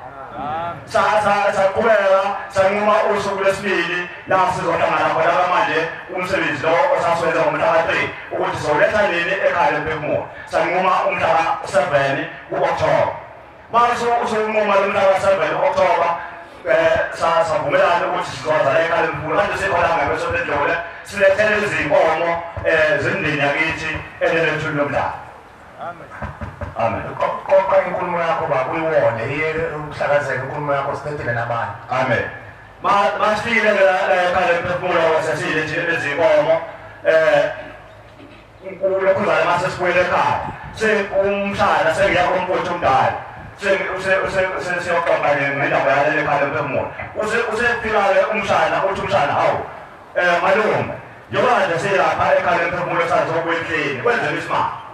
saqhubeka sanquma usuku lwesibili la sizohlangana khona manje umsebenzi lo osaswenza ngomhla ka3 ukuthi soletha nini ekhaya ephefumulo sanquma umhla ka7 ku-October mase usunquma lo mhla ka7 ku-October savumelana ukuthi sizoza ekhaya ephefumulo manje sikhona ngepeso ledlule silethele izinkomo zendini yakithi elelethuni lomdlalo amen konke inkulumo yakho bakuyiwone iye ukuhlakazeka inkulumo yakho sibethele nabanye amen masifikile ekhaya ephefumulo sesile nje lezinkomo unkulunkulu mase sibuyele ekhaya umshana sengiya kompotho umdala siyoxoxa ngendaba yaleli ekhaya ephefumulo usefika-ke umshana uthi umshana hawu malume njengoba nje silapha ekhaya ephefumulo sazokuyihleni kwenzela isimanga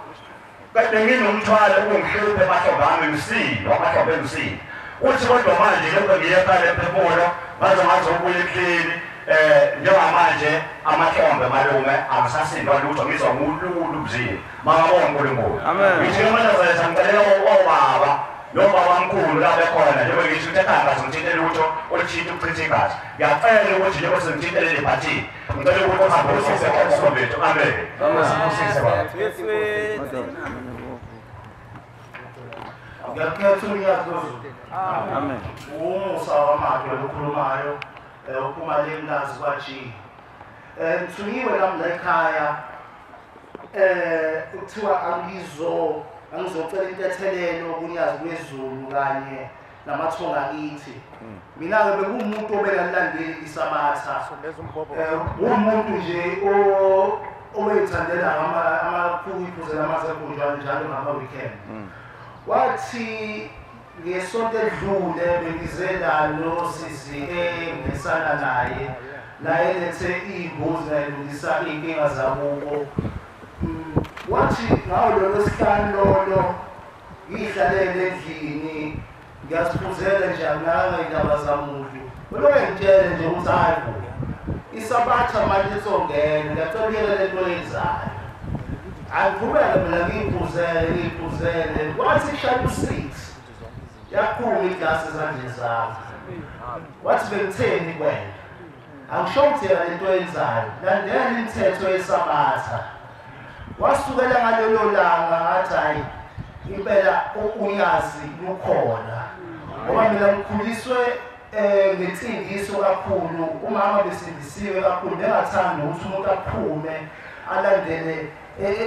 kade nginomthwalo ungihluphe emahlombe ami ngisiwa amahlombe engisiwa uthi kodwa manje lokho ngiye ekhaya ephefumulo ngazokubuya ehleni njengamanje amahlombe malume angisasindwa lutho ngizwa ngululu mzini makabonga uNkulunkulu ngithi Manazaretha ngicela obaba nobaba omkhulu la bekhona njengoba ngisho ukuthi ekhaya ngazongithintela lutho oluthinta ukuchitha igazi ngiyacela ukuthi njengoba sengithintele lebhathini ngicela ukuthi uhambe usise bethu amen ngiyakhetha uNyazozu amen umusa wamakhe lokhulumayo uphuma lengazi kwaji ngithunywe nami la ekhaya kuthiwa angizocela intethelelo kunyazi lwezulu kanye namathonga akithi mina-ke bekuwumuntu obekalilandeli isabatha umuntu nje owayethandela amaphukiphuze lamazekunjalo njalo ngama-weekend wathi ngesonto edlule bengize lalo sisi engisana naye la elethe iy'mbuzi nayilungisa iy'nkinga zakubo wathi ngawo lolo sihlanu lolo ngiyihlalele endlini ngiyaziphuzela nje angangey'ndaba zamuntu olokengitshele nje ukuthi hayi bo isabatha manje isongena ngiyacela uyele le nto yenzayo angivumele mina ngiyiphuzele wathi kushaya u6 yaphuma iglasi ezandleni zami wathi bengitheni kwena angisho ukuthi yena le nto yenzayo landela imithetho yesabatha wasukela ngalelo langa ngathi hayi impela unyazi lukhona ngoba mina ngikhuliswe ngensindiso kakhulu umama besindisiwe kakhulu bengathanda ukuthi umuntu aphume alandele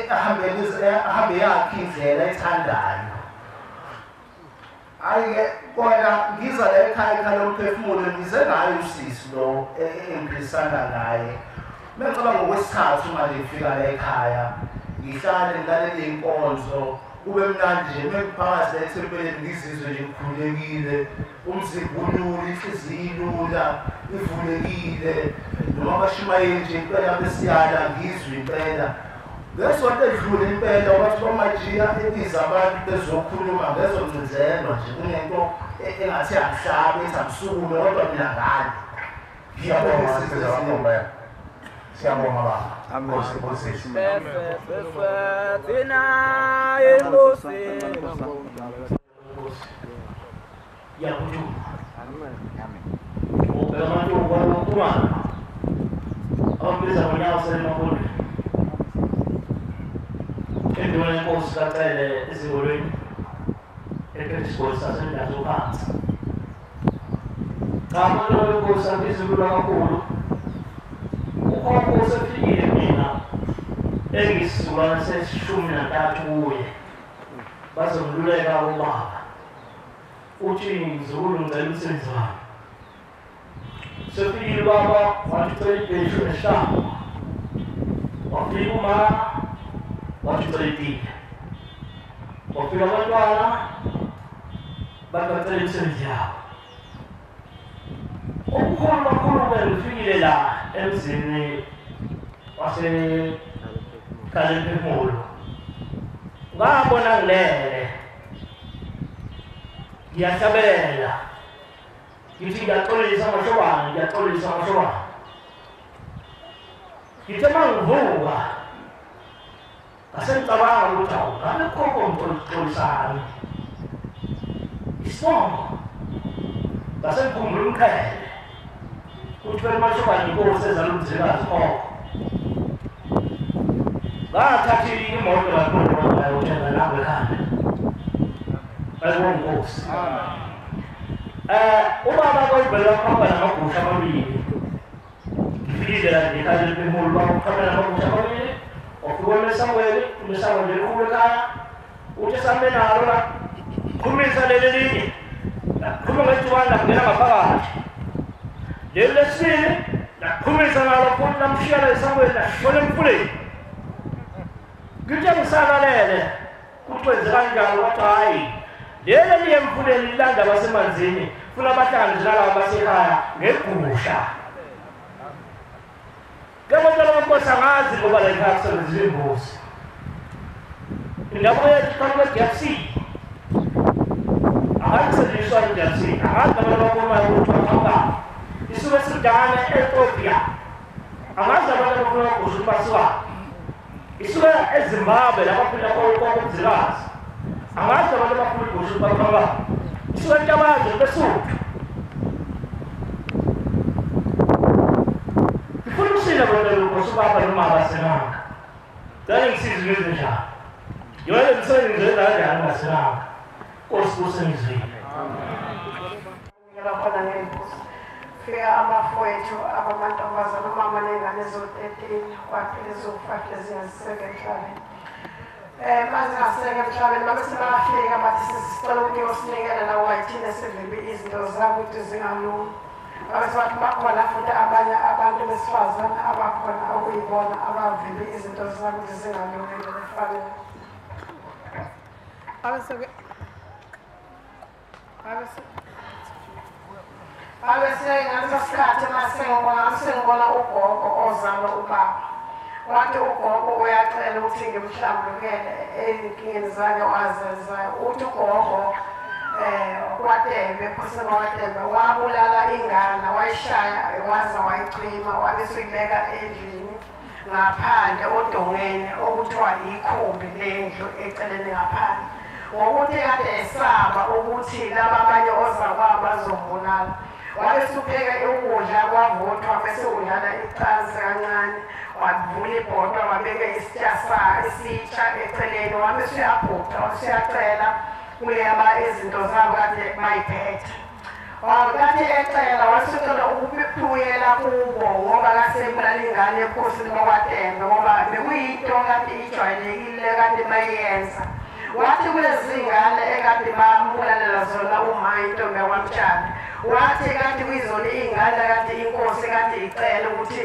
ahambe yakhe indlela ethandayo ayike kona ngiza la ekhaya lomphefumulo ngize ngayo usisi lo engiphilisana naye mengicabanga ngokwesithathu manje ngifika la ekhaya ngihlale ngilalele inkonzo kube mnandi nje mengiphakathi la ethempeleni ngizizwe nje ngikhululekile umzimba ulula inhliziyo ilula ivulekile noma bashimayeli nje impela besiyala ngizwe impela ngesonto edlule impela wathi bamajiya ebiza abantu bezokhuluma ngezongcinzelwa nje kunento engathi angihlabe ethi angisukume kodwa mina ngani ngiyabonga siyabonga baba Nkosi thina enkosi yakuthuma ubeka abantu kwalokuthuma abambiza ngonyaka semakholweni endibona inkosi kacele ezikolweni epetisiboli sasendazo phansi cha abantu benkosi abizulula kakhulu ukhokho usefikile mina engisizukulwane se13 kuye bazongiluleka ubaba uthi ngizukulu ngicela umsebenzi wami sefikile baba wathi cela ibheshu neshlamba wafika umama wathi ucelile wafika abantwana bacela imisebenzi yabo okukhulu kakhulu ufikile la emzini waseKalemphumulo ngabona ngilele ngiyahlabela ngithi ngiyaxolisa amashobane ngithe mangivuka ngasengicabanga ukuthi awu ngabe khokho ngixolisana isibongo ngasengikhumbula umqhele ukuthi phela amashobane inkosi ezalumzikazi khokho ngathatha imoto lapho uthenga lapho ekhanda ayibongosi ubaba koyibhela khamba namagusha amabili ngifikile la eKalemphumulo bakhamba namagusha amabili ofika eSangweni nje likhulu ekhaya uthi sambe nalo la khumisa leli linye khuma ngejubana ngena ngaphakathi leli lesibili lakhumisa nalo futhi lamshiyela eSangweni lashona emfuleni ngithi ngisalalele ukuthi wenze kanjani wathi hayi leli liye emfuleni lilanda abasemanzini funa abahlangane nalabo basekhaya ngegusha Kamatala makosa ngazi ngoba la ekhaya kusebenzisa imbuzi indaba yekhaya DFC akasetshenziswa DFC akazi abantu abona ukuthi bahamba isuke sidana eEthiopia akazi abantu abafuna ukugusha basuka isuke eZimbabwe lapho komzikazi angazi abantu abafuna ukugusha bahamba isuke eNtabazo beSuthu Sina bwana kusubaba noma abasenanga. Dani ngisize njenjalo. Yona umsebenzi wezandla ngasenanga. Osibusengizwile. Ngiyabona ngembuso. Fika abafowethu abamantombazana umama nengane zo13 kwaphela zokufahle ziyaseka emhlabeni. Manje ngaseka emhlabeni mase bafika bathi sisicela ukuyosinikela nawo wayithina sevimbi izinto zabo ukuthi zingalungi. Abathi bakhona futhi abanye abantu besifazane abakhona okuyibona abavimbe izinto zabo ukuthi zingalungile nefanele. Abese ngaleso sikhathi masengibona ugogo ozama ubaba. Wathi ugogo uyacela ukuthi ngimhlambulukele ezinkingeni zakhe wazenzayo. Uthi ugogo kwaTembe phosela kwaTembe wabulala ingane wayishaya waza wayicima wabesuyibeka endlini ngaphandle odongeni okuthiwa ikhumbi lendlu eceleni ngaphandle ngokuthi kade esaba ukuthi laba abanye ozakwabo bazombulala wabesupheka ukudla kwavuthwa bese udlala icansi kancane wavula ibhodwa wabeka isitsha eceleni wabesuyabhuda wasuyacela kuyaba izinto zabo kade bayiphethe Wakati ecela wasukela ukuphuyela kubo ngoba kasebulala ingane ephosini bakwaTembe ngoba bekuyinto kade ijwayelekile kade bayenza wathi kulezingane ekade bambulalela zona uma intombi yakwamtshana wathi kade kuyizona ingane kade inkosi kade icela ukuthi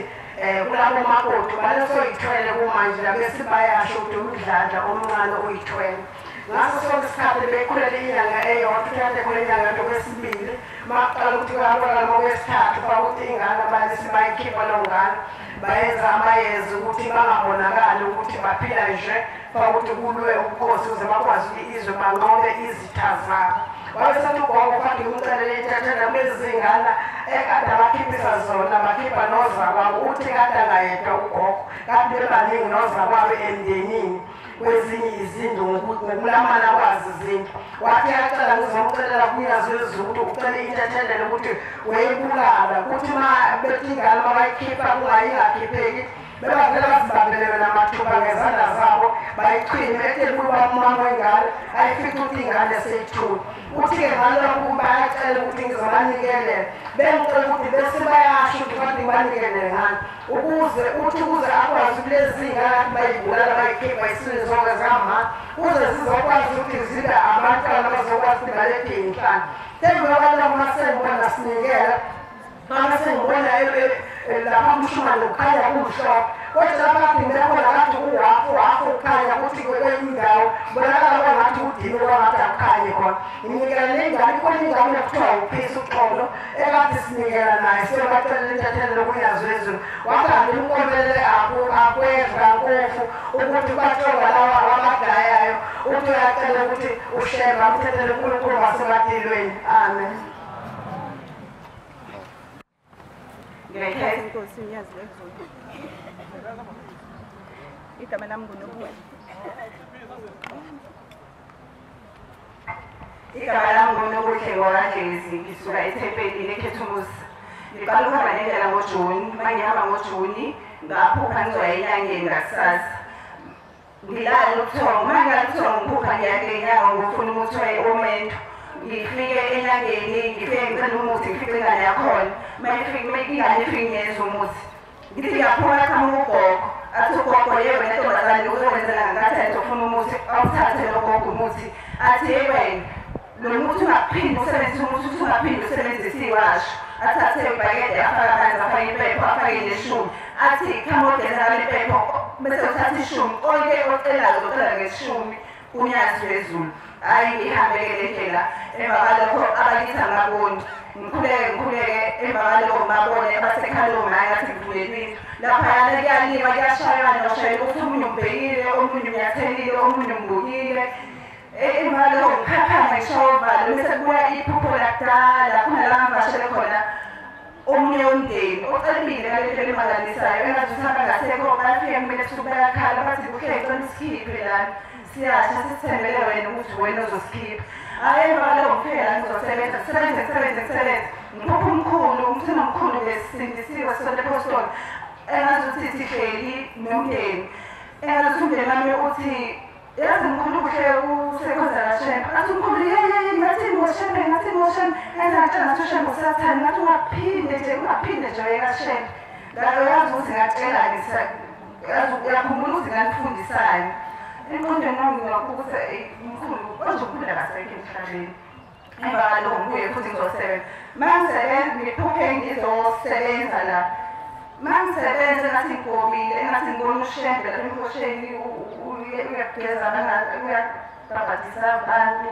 kulabo makoti balesoyithwele kumanje labese bayasho ukuthi umdladla omncane uyithwele ngaso sonke isikhathi bekhulele inyanga eyodwa kade kule nyanga yokwesibili maqala ukuthi kwabona ngokwesithathu ukuthi ingane balisi bayikhipha lo ngane bayenza amayezi ukuthi bangabonakali ukuthi baphila nje ukuthi kulwe ubukhosi uze bakwazi ukuthi izwe banqobe izitha zabo wayesathi ugogo kanti umcelele ithathela bezingana ekade abakhiphisa zona bakhipha nozakwabo uthi kade angayedwa ugogo kanti bebaningi nozakwabo emndenini kwezinye izinto ngokulamana kwazi izinto wathi acela ngizomcelela kuyazwezulu ukuthi ucela ithathelele ukuthi wayibulala ukuthi ma betingala bayikhipha kungayingakhipheki bebavela bazibambelele namathuba ngezandla zabo bayichime bethe kuba umama wengane ayifica ukuthi ingane seyithule uthi-ke ngalokho bayacela ukuthi ngizobanikele bengicela ukuthi bese bayasho ukuthi kanti ngibanikele ngani ukuze akwazi kulezi ngane bayibulala bayikhipha isizwe zonke zama ukuze zizokwazi ukuthi zibe abantwana bazokwazi ukuthi balethe inhlanga sengibona masengibona sinikela mama sengibona lapha umshumane ukhanya kumhlophe kodwa abaphinde khona kathi uhafu ukhanya ukuthi kwenye indawo bonakala kwangathi udini kwangathi akukhanye khona inikela lengane ikhona ingane ekuthiwa uphisa uxolo ekade sinikela naye siyobacelela intathelo lokuyazwezulu wakhambe umkomelele akwedla nkofu ukuthi bathoba lawa abagayayo ukuthi uyacela ukuthi usheba umthethele uNkulunkulu wasebatilweni amen. Inkosi ngiyazi lezulu. Igama lami nguNobuhle. Igama lami nguNobuhle ngokaJesi ngisuka eThempelini eKhethumuzi. Ngiqala ukuhamba nendlela ngoJuni, mangihamba ngoJuni ngaphupha ngizoya enyangeni ngakusasa. Ngilala ubuthongo, mangilala ubuthongo ngiphupha ngiyakenyanga ngifuna umuthi womendo. Ngifike enyangeni ngifike ngicela umuthi ngifike ingane yakhona ingane ifike ngiyeza umuthi ngithi ngiyaphuma khama ugogo athi ugogo yebo nentombazane uzokwenzela ngathi ngizofuna umuthi awuthathe logogo umuthi athi wena lo muthi ungaphinde usebenzise umuthi uthi ungaphinde usebenzise iwasho athathe ibhakede afake amanzi afake impepho afake neshumi athi khama ugeza ngale impepho bese uthatha ishumi konke ocelayo uzocela ngeshumi kunyazi lwezulu hayi ngihambeke le ndlela emva kalokho abakithi angaboni ngikhuleke emva kalokho mabone abasekhalo maye ngathi ngivulelile laphayana kuyalima kuyashayana bashayela ukuthi omunye umbhekile omunye unyathelile omunye umbukile emva kalokho ngikhaphana ngishovalo bese kubuya iphupho lakudala khona la ngivashele khona omunye womndeni ocelile ngale ndlela emalanisayo engathi usihamba ngasekho bafike kumele sibeka khala bathi kuhle ngicela isikhiphe lana siyasha sithembele wena ukuthi wena uzosikhipha hayi emva kalokho kuphela ngizosebenza ngiphupha umkhulu umthina omkhulu besindisiwe sonke apostoli engathi uthi sihleli nomndeni engathi umndeni wami uthi yazi mkhulu kuhle usekhonza kaShembe athi umkhulu ngathi ngoShembe engathi ngathi uShembe usathani ngathi ungaphinde nje kaShembe ngalo yazi ukuthi ngacela yazi uyakhumbula ukuthi nganifundisani engqondweni nami ngakuthi umkhulu ozokhulula kasekho emhlabeni emva kalokho ngibuye futhi ngizosebenza mangisebenza ngiphuphe ngizosebenza la mangisebenza ngathi ngigobile ngathi ngibona uShembe lapha emkhosheni uyageza uyabhabhadisa abantu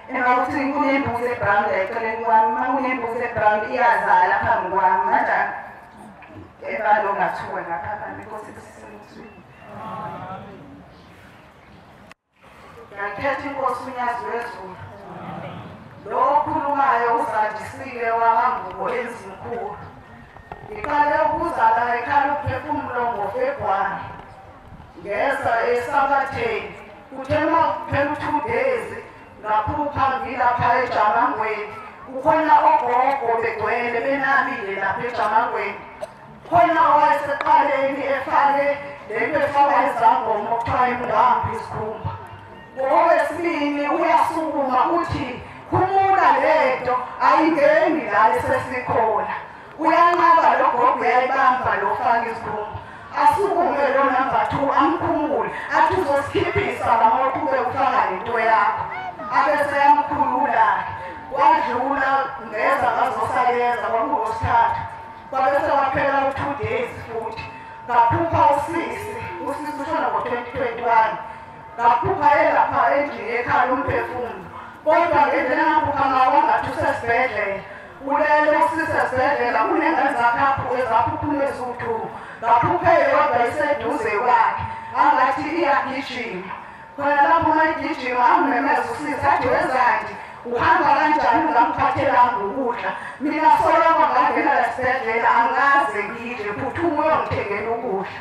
emva kokuthi kunembuzi ebrown la eceleni kwami uma kunembuzi ebrown iyazala phambi kwami kanjani emva kalokho ngathuka ngaphapha inkosi isisemthweni ngakhetha inkosi unyazi wezulu lo okhulumayo uzandisile wamangubo ezimkhulu ngiqale ukuza la ekhaya ukuphefumulo ngoFebruwari ngeza eSabatheni kuthe uma kuphela 2 days ngaphupha ngilapha eJamangweni kukhona ogogo begcwele benabile lapha eJamangweni khona owayeseqaleni efake lento efaka izangoma okuthiwa imngambi isikhumba ngokwesibili uyasukuma uthi khumula lento ayingeni la esesikhona uyanqaba lo gogo uyayibamba lo faka isikhumba asukume lo number 2 amkhumule athi uzosikhiphisa la moto ube ufaka lento yakho abese yamkhulula wadlula ngeza ngazosayeza kwakuwesithathu kwabese waphela 2 days futhi ngaphupha usisi ushona ngo-2021 ngaphupha elapha endlini ekhaya umphefumulo kodwa ngendlela ngaphupha ngawo ngathi usesibhedlela ulele usisi esibhedlela kunengane zakhe ezaphuphuma ezuthu ngaphupha eyodwa iseduze kwakhe angathi iyagijima khona lapho uma igijima amemeza usisi athi wezandi uhamba kanjani ungamphathelanga ukudla mina soloko ngangena esibhedlela angaze ngidle phuthuma uyongithengela ukudla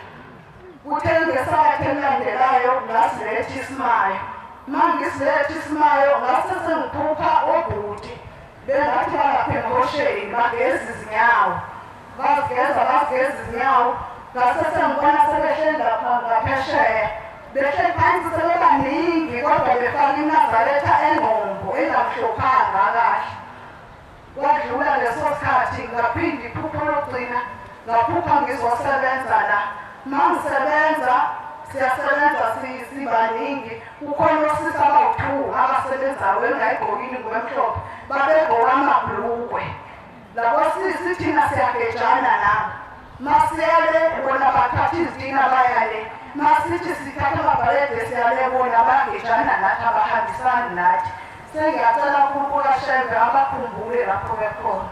kuthe ngesakhe emlandelayo ngasiletha isimayo mangisiletha isimayo ngase sengiphupha obhuti bengathi balapha emhosheni bageza izinyawo bazigeza izinyawo ngase sengibona sebehleli lapha ngaphesheya behleli phansi sebebaningi kodwa befaka iNazaretha engqombo engamhlophanga kahle kwadlula leso sikhathi ngaphinde iphupho lokugcina ngaphupha ngizosebenza la mangisebenza siyasebenza sibaningi kukhona osisi abawu-2 abasebenzayo engayigqokile ngomhlophe babegqoka amabhlukwe labo sisi thina siyagejana nabo masiyale bona bathatha izitina bayale masithi sithatha amabhalede siyale bona bangejana nathi abahambisani nathi sengiyacela ukubuka shembe abakhumbule lapho bekhona.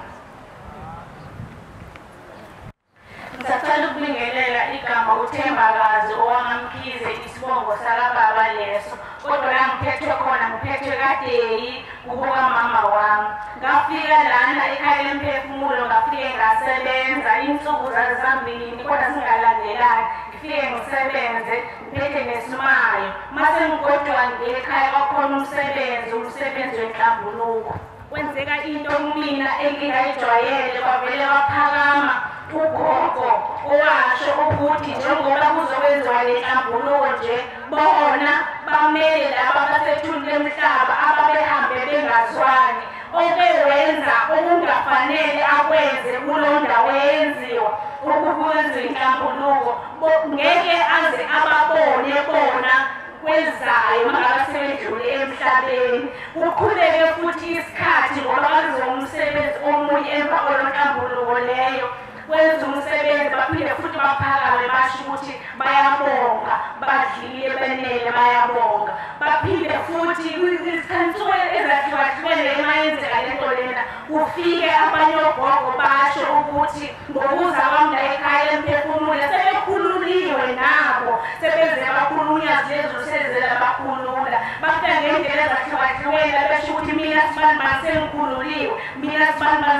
Ngisacela ukubingelela igama uThembakazi owangamkhize isibongo sakababa leso kodwa la ngiphethwe khona ngiphethwe kadeyi kubuka mama wami. Ngafika lana ekhaya lemphefumulo ngafike ngasebenza insuku zazambili kodwa singalandelani ngifike ngisebenze ngiphethe nesimayo mase ngigodwa ngekhaya kwakhona umsebenzi wenhlambuluko. Kwenzeka into kumina engingayijwayele kwavele waphakama ugogo owasho ukuthi njengoba kuzokwenziwa lenhlambuluko nje bona bamele laba basethuli lemhlaba ababehambe bengazwani obewenza okungafanele akwenze kulonda wenziwa ukukwenza inhlambuluko ngeke aze ababone bona kwezayo mangabasebedlule emhlabeni uqhubeke futhi isikhathi ngoba kwenziwa umsebenzi omunye emva kwalonhlambuluko leyo kwenza umsebenzi baphinde futhi baphakame basho ukuthi bayabonga badlile benele bayabonga baphinde futhi izikhansuke ezahlukahlukene emayenzeka lento lena kufike abanye ogogo basho ukuthi ngokuza kwami la ekhaya lemphefumulo sebekhululiwe nabo sebeze bakhulunyazi lezo sezela bakhulula bafika ngendlela ezahlukahlukene besho ukuthi mina sibani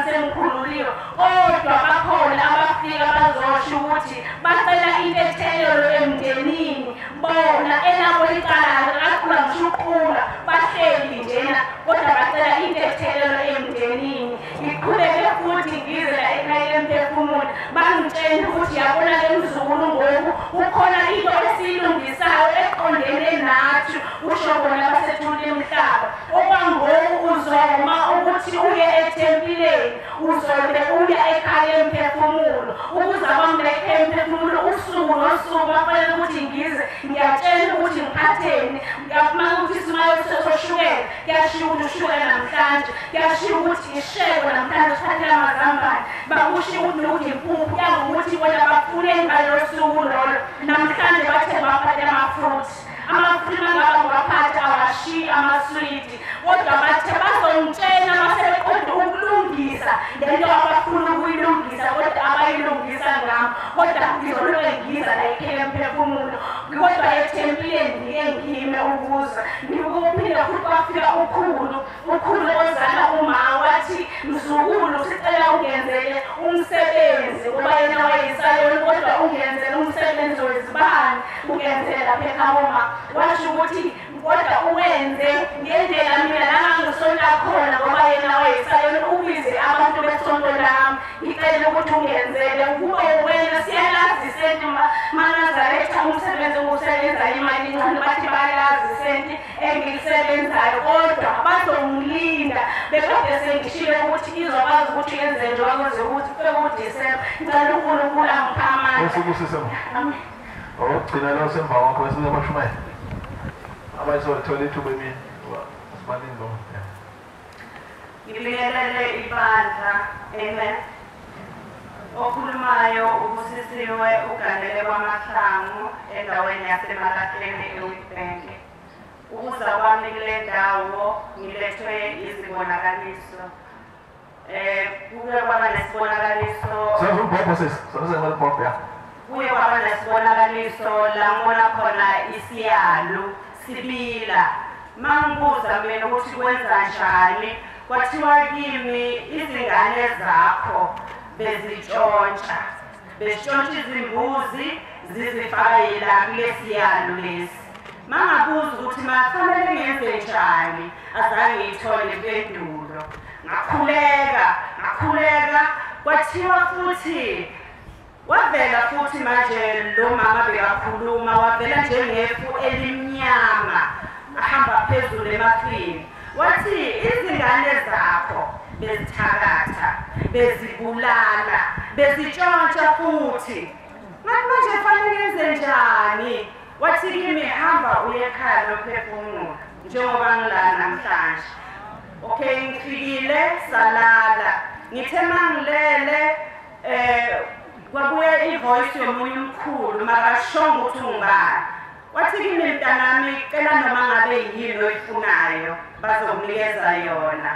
sengikhululiwe kodwa bakhona abafika bazosho ukuthi bacela inthethelelo emndenini bona elabo icala kakhulu ngishuqula bahleli njena kodwa bacela inthethelelo emndenini. Ngiqhubeke futhi ngize la ekhaya lemphefumulo bangitshela ukuthi yabona le mzukulu ngoku ukhona into esiyilungisayo eqondene nathi usho bona basethuli emhlaba okwangoku uzoma ukuthi uye ethempileni uzobe uya ekhaya lemphefumulo ukuze abamle ekhaya lemphefumulo usuku nosuku bafanele ukuthi ngize ngiyatshela ukuthi ngiphatheni ngiyafuna ukuthi isimayo sesoshukela kuyashiya ukuthi ushukela namhlanje kuyashiya ukuthi isheko namhlanje siphathela amazambane bakushiya ukuthi nokuthi impuphu yangokuthi bona bafuneni ngalolo suku lolo namhlanje bathe baphathela amafruthi mangaba ngaphatha awashiyi amaswiti kodwa bathe bazongitshena masebeqonda ukulungisa lento abafuna ukuyilungisa kodwa abayilungisa ngami kodwa ngizoloke ngiza la ekhaya lemphefumulo kodwa ethempileni ngike ngime ukuza ngikuphinde futhi kwafika ukhulu ozala uma wathi mzukulu sicela ungenzele umsebenzi ngoba yena wayisayoni kodwa ungenzele umsebenzi wezibani ungenzela lapha ekhaya washo ukuthi kodwa uwenze ngendlela mina nangangisonta khona ngoba yena wayesayona ubize abantu besonto lami ngicela ukuthi ungenzele ukuba wena siyalazi senti maNazaretha umsebenzi ngokusebenza imali incane bathi balazi senti engilisebenzayo kodwa bazongilinda bekade sengishilo ukuthi izokwazi ukuthi yenze nje wakwazi ukuthi kuDisemba ngicela uNkulunkulu angiphe amandla amen. Ogcina lo semva wakho esizabashumayela abayizothola ithuba emini sibaningi lo. Ngibingelele ibandla amen. Okhulumayo ubusisiwe uganele kwaMahlangu endaweni yaseMalahleni eWitbank. Ukuza kwami kule ndawo ngilethwe izibonakaliso. Kuke kwaba nesibonakaliso. Kuye kwaba nesibonakaliso la ngibona khona isiyalu sibila. Mangibuza mina ukuthi kwenza njani kwathiwa kimi izingane zakho bezitshontsha izimbuzi zizifayela kulesiyalu lesi. Mangabuza ukuthi mafanele ngenze njani azange ngithole impendulo. Ngakhuleka kwathiwa futhi wavela futhi manje lo mama bekakhuluma wavela njengefu elimnyama ahamba phezulu emafini wathi izingane zakho bezithakatha bezibulala bezitshontsha futhi manje fanele yenze njani wathi kimi hamba uye ekhaya lophefumulo njengoba ngilana namhlanje. Okay ngifikile salala ngithe mangilele kwabuye ivoice yomunye umkhulu makashonga ukuthi ungubani. Wathi kimi mntanami cela noma ngabe yini oyifunayo bazokunikeza yona.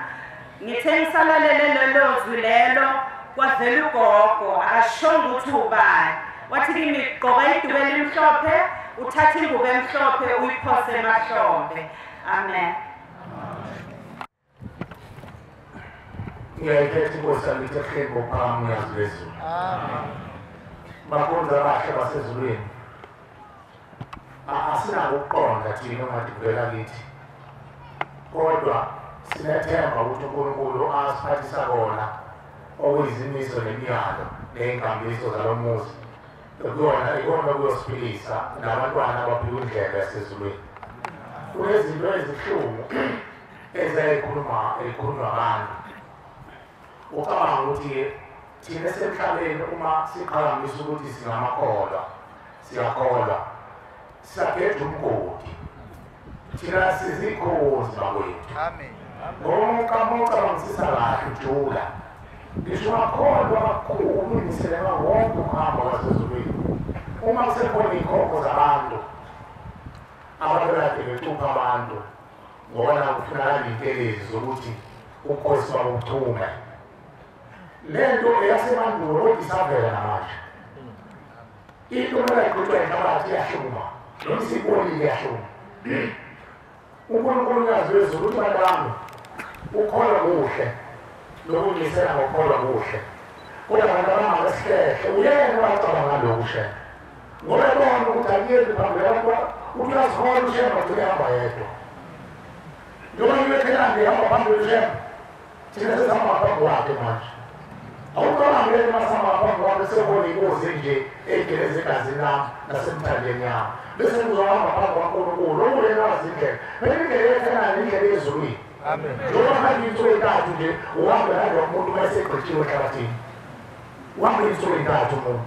Ngithe ngisalalele lelo zwi lelo kwavela ugogo akashonga ukuthi ubani. Wathi kimi gqoka iduku elimhlophe uthatha ingubo emhlophe uyiphose emahlombe. Amen. Ngiyayikhetha inkosi yami ithi ehleko phakamu yazizulu. Bakhonza abahle basezulwini. Asinako ukuqonda thina ongathi kuvela kithi. Kodwa sinethemba ukuthi uNkulunkulu asiphathisa kona okuyizimiso nemiyalo ney'nkambiso zalo muzi. Ikona kuyosiphilisa nabantwana abaphila indlela yasezulwini. Kunezinto ezihlungu ezikhulunywa abantu. Ucabanga ukuthi thina semhlabeni uma siqhakamisa ukuthi singamakholwa, siyakholwa, siyakhetha umgodi. Thina sizikhozi bakwethu. Amen. Ngokucabangisisa kahle ujula. Ngisho ungakholwa kakhulu imisebenzi wonke ukuhamba kwasezulwini. Uma kusekhona iy'khokho zabantu abakade becupha abantu ngobona kufunakala iy'ntelezi zokuthi ukhosi babuchunge. Lento eyasemandulo kodwa isavela namanje. Into mayayigqitshwa inhlabathi iyashuma, noma isibonile iyashuma. uNkulunkulukazi wezulu uthi bantu bami ukholwa kuhle nokunisela ngokholwa kuhle. Kodwa abantu abangasihlehla uyena owacabanga ngalokhu. Ngoba bona ukuthi akuyeli phambi kwakho uthi uyazikhola ushemba ukuthi uyahamba yedwa. Njengoba ngibekhelande ihamba phambi kweshemba thina sesihamba phambi kwakhe manje. Awucabanga ngeke masihamba phambi kwakhe sebona inkosi nje ey'geleza egazini lami nasemthandeni yami. Bese kuzohamba phambi kwaNkulunkulu okuyena wazi indlela. Phela indlela efanayo indlela yezulwini. Amen. Njengoba manje iy'nsuku ey'ntathu nje uhambe nalo umuntu uma esegqitshiwe ehlabathini. Uhambe iy'nsuku ey'ntathu umuntu.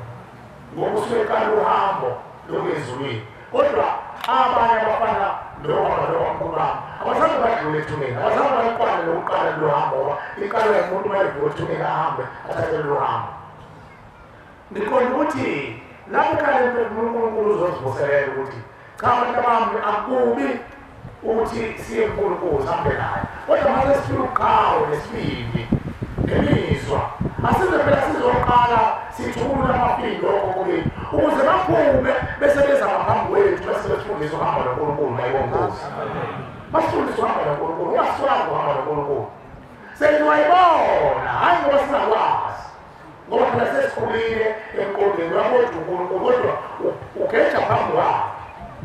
Ngoba usuqala uhambo lokwezulwini. Kodwa abanye abafana nohamba lokwamkhulwami abazange badlule ethuneni. Abazange baliqale lokuqala lelo hambo ngoba iqala umuntu uma edlule ethuneni ahambe athathe lelo hambo. Ndiqonda ukuthi lapho ekhaya uNkulunkulu uzozivuselela ukuthi cha abantu bami akubi ukuthi siye kuNkulunkulu sihambe naye. Kodwa mase sifika uqhawe nesibindi nemizwa asize phela sizoqala sithula amafindo okokubili ukuze baphume bese beza ngaphambi kwethu bese besifundisa ukuhamba noNkulunkulu mayibongozi. Basifundisa ukuhamba noNkulunkulu ungaswazi ukuhamba noNkulunkulu. Seniwayibona hayi ngoba singakwazi ngoba phela sesikhulile emqondweni uyabona uNkulunkulu kodwa ukhetha phambi kwakhe.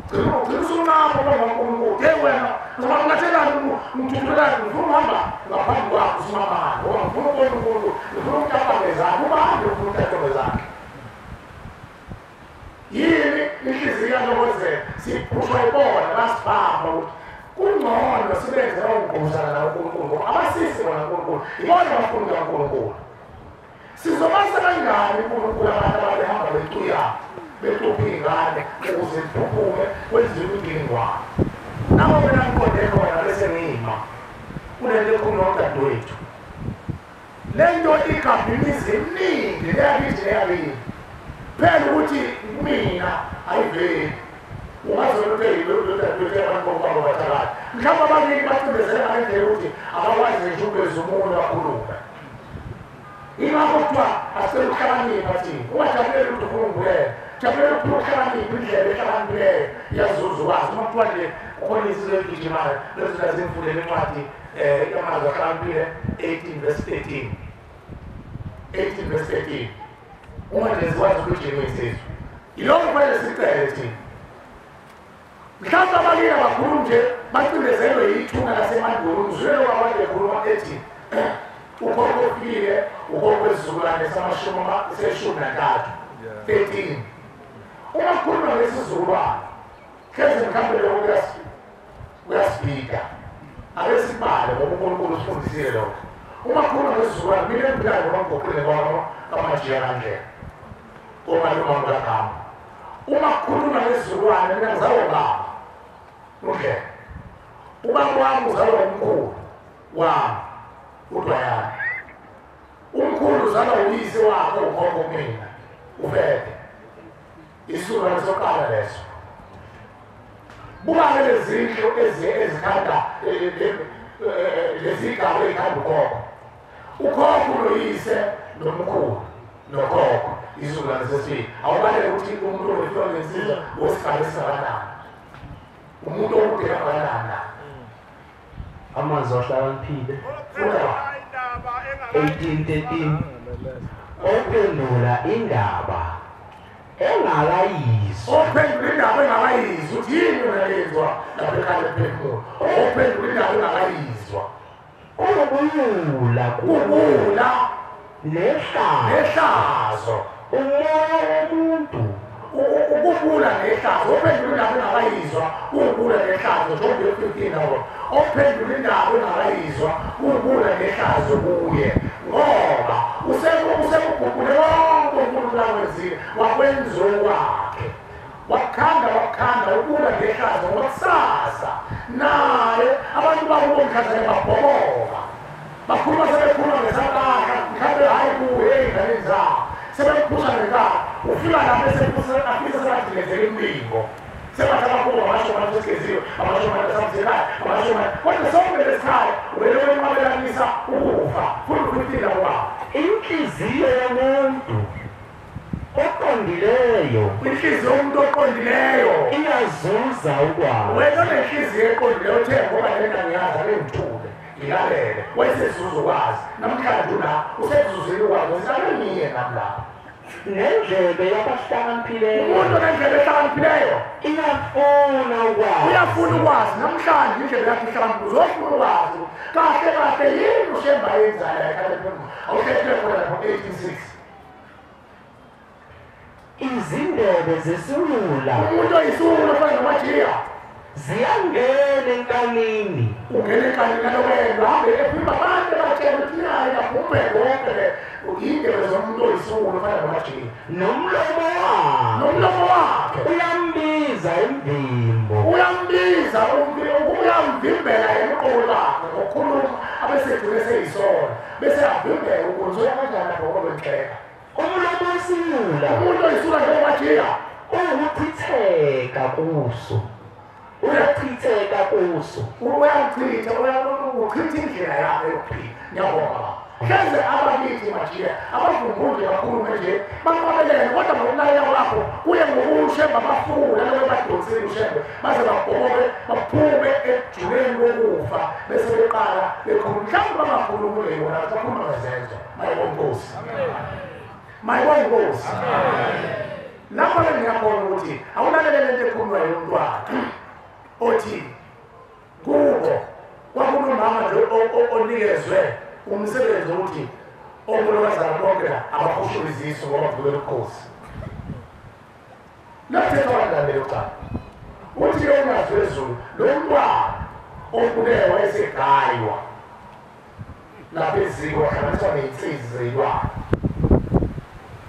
Ugcina usunqaba phambi kwaNkulunkulu. Hey wena ngoba ungathelani umthuthulelayo ufuna ukuhamba ngaphambi kwakho usimamani ngoba ngifuna ukubona uNkulunkulu ngifuna ukucabange zakhe ubahambe ufuna ukuthathwe zakhe. Yini inhliziyo yokwenzela siphushwa ibona basibamba ukuthi kungcono sibenze ukugquzana naNkulunkulu ngoba abasisi bona uNkulunkulu ibona abafundi kaNkulunkulu. Sizobasa kanjani uNkulunkulu abantu abahamba becuya becupha iy'ngane ukuze ziphuphume kwenziwe inkiningwane. Nabo wena ngiqonde khona bese ngima kulento ekhulunywa udadewethu. Le nto igabhimizi eminingi leyakithi neyakini. Phela ukuthi mina ayiveli ungazona ukuthi dadewethu abantu bokwabo bathakathi. Mhlawumbe ababili bacindezela ngendlela ukuthi abakwazi nje ukuveza umunwe wakhulume. Ingakho kuthiwa asekuhlakanipha thina ungajabulela ukuthi ufuna ungibulela. Jabulela ukuthi uhlakaniphe indlela ehlakaniphileyo yazuzukwazi. Uma kuthiwa nje khona izinto ezigijimayo lezinto zimfundela incwadi yamazwi ahlakaniphile 18:13. 18:13. Uma nje zikwazi ukugijima insizwa. Yilokho kufanele sicele thina. Mhlawumbe abakile abakhulumi nje bacindezelwe yithunga lasemandulo umzwelo wabantu ekhuluma ethi ukhokho ofikile ukhokho wesizukulwane seshumi nantathu 13. Uma kukhulunywa ngesizukulwane hleze mhlawumbe lokho kuyasibhida abesibale ngoba uNkulunkulu usifundisile lokho. Uma kukhulunywa ngesizukulwane mina emphilayo ngoba ngigoqile kwabo kamajiya kandlela omalumama kagama. Uma kukhulunywa ngesizukulwane mina ngizalwa ubaba uNdlela. Ubaba wami uzalwa umkhulu wami uDwayana. Umkhulu uzalwa uyise wakhe ukhokho kumina uvele isura soqala leso buka lezinto ezikhanda lezigaba ezikhanda ukhokho noyise nomkhulu nokhokho izukulwane sesibili awubaleke ukuthi umuntu ofika ngesizwe wesigaba esingakanani umuntu okude kangakanani amazwi ahlakaniphile funda 1813 ophendula indaba engakayizwa ophendula indaba engakayizwa uthi yini uyayizwa lapha ekhaya phezulu ophendula indaba engakayizwa kubula nehlazo umoya womuntu ukubula nehlazo ophendula indaba engakayizwa ukubula nehlazo John 15 nawo ophendula indaba engakayizwa ukubula nehlazo kuye ngoba usekubhubhule konke uNkulunkulu akwenzile wakwenza okwakhe wakhanda ukubula nehlazo ngokusasa naye abantu bakubo mhlazane babhoboka bakhuluma sebekhuluma ngesakakha mhlawumbe hayi kuye ey'nganeni zabo sebekuphusa ngekhaya ufika lapho afisa sebadilezela imlingo sebathi abakhulu amasho abantu esikeziwe amasho abantu esamsekhaya amasho abantu kodwa sonke lesikhaya uvele wenqabelanisa ukufa futhi ukhulitile kwabo inhliziyo yomuntu oqondileyo inhliziyo yomuntu oqondileyo iyazuza ukwazi wena onenhliziyo eqondileyo uthe ngoba lena ngiyazi akengithule ngilalele wayesezuza ukwazi namhlanje una usezuzile ukwazi usale ngiye nami lapho nendlebe yabahlakaniphileyo umuntu onendlebe ehlakaniphileyo uyafuna ukwazi namhlanje indlebe yakhe ihlakaniphile uzofuna ukwazi kahle yini ushemba yenzayo awuhlekile khona ngo-1860 izindebe zesulula umuntu oyisula ofana nomajiya ziyangena enkanini ungena enkanini nalokwena hambe ephimba abantu batshela ukuthi naye kaphume konke indebe zomuntu oyisula ofana nomajiya nomlomo wakhe uyambiza imvimbo uyamvimbela emqolo lakhe ngokukhuluma abesedlule seyisona bese avimbela ukuze uyakanjani lapho kobemhleka umlomo wesilula umuntu oyisula njengomajiya ukuchitheka kuso uyachitheka kuso uchitha indlela yakhe yokuphila ngiyabonga hleze abakithi majiya abavumbunje kakhulume nje baqabelene kodwa ngokulalela kwakho kuye ngokushemba bafula nabo badonsile ushembe baze babhoke baphume ejuleni lokufa bese beqala bekhuluma mhlawumbe bangakhulumi yona bakhuluma ngezenzo mayibonge Nkosi lapho ngiyabona ukuthi awulalele lento ekhulunywa yomntwana othi kubo kwakunomama nje onikezwe umsebenzi ukuthi omulokazana bonke abakhushuliziswe ngoba kuvukela ubukhosi laphetha abangane yokucala uthi yongazi wezulu lo mntwana okuleyo wayesegaywa lapha eziko wahlanganiswa ney'nsizi zeyilwane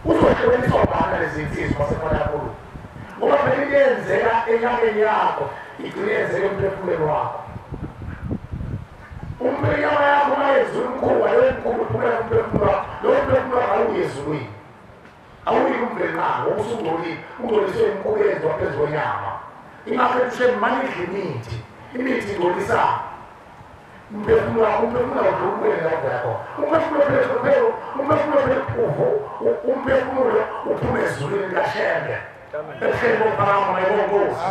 uzohlukaniswa bhana lezi nsizwa masefana kakhulu ngoba phela into eyenzeka enyameni yakho igcine yenzeka emphefumulweni wakho inyama yakho mayezula umkhuba leyo mkhuba uphumela kumphefumulo wakho lowo mphefumulo wakho awuye ezulwini awuyi kumvelelanga obusungcolile ungcoliswe imkhuba eyenziwa phezu kwenyama ingakho ekushe mane idle imithi ingcolisana umphefumulo wakho udlula umwele lapho yakho umphefumulo umphefumulo uphume ezulwini lashembe ebuhleni bophakama mayibonkosi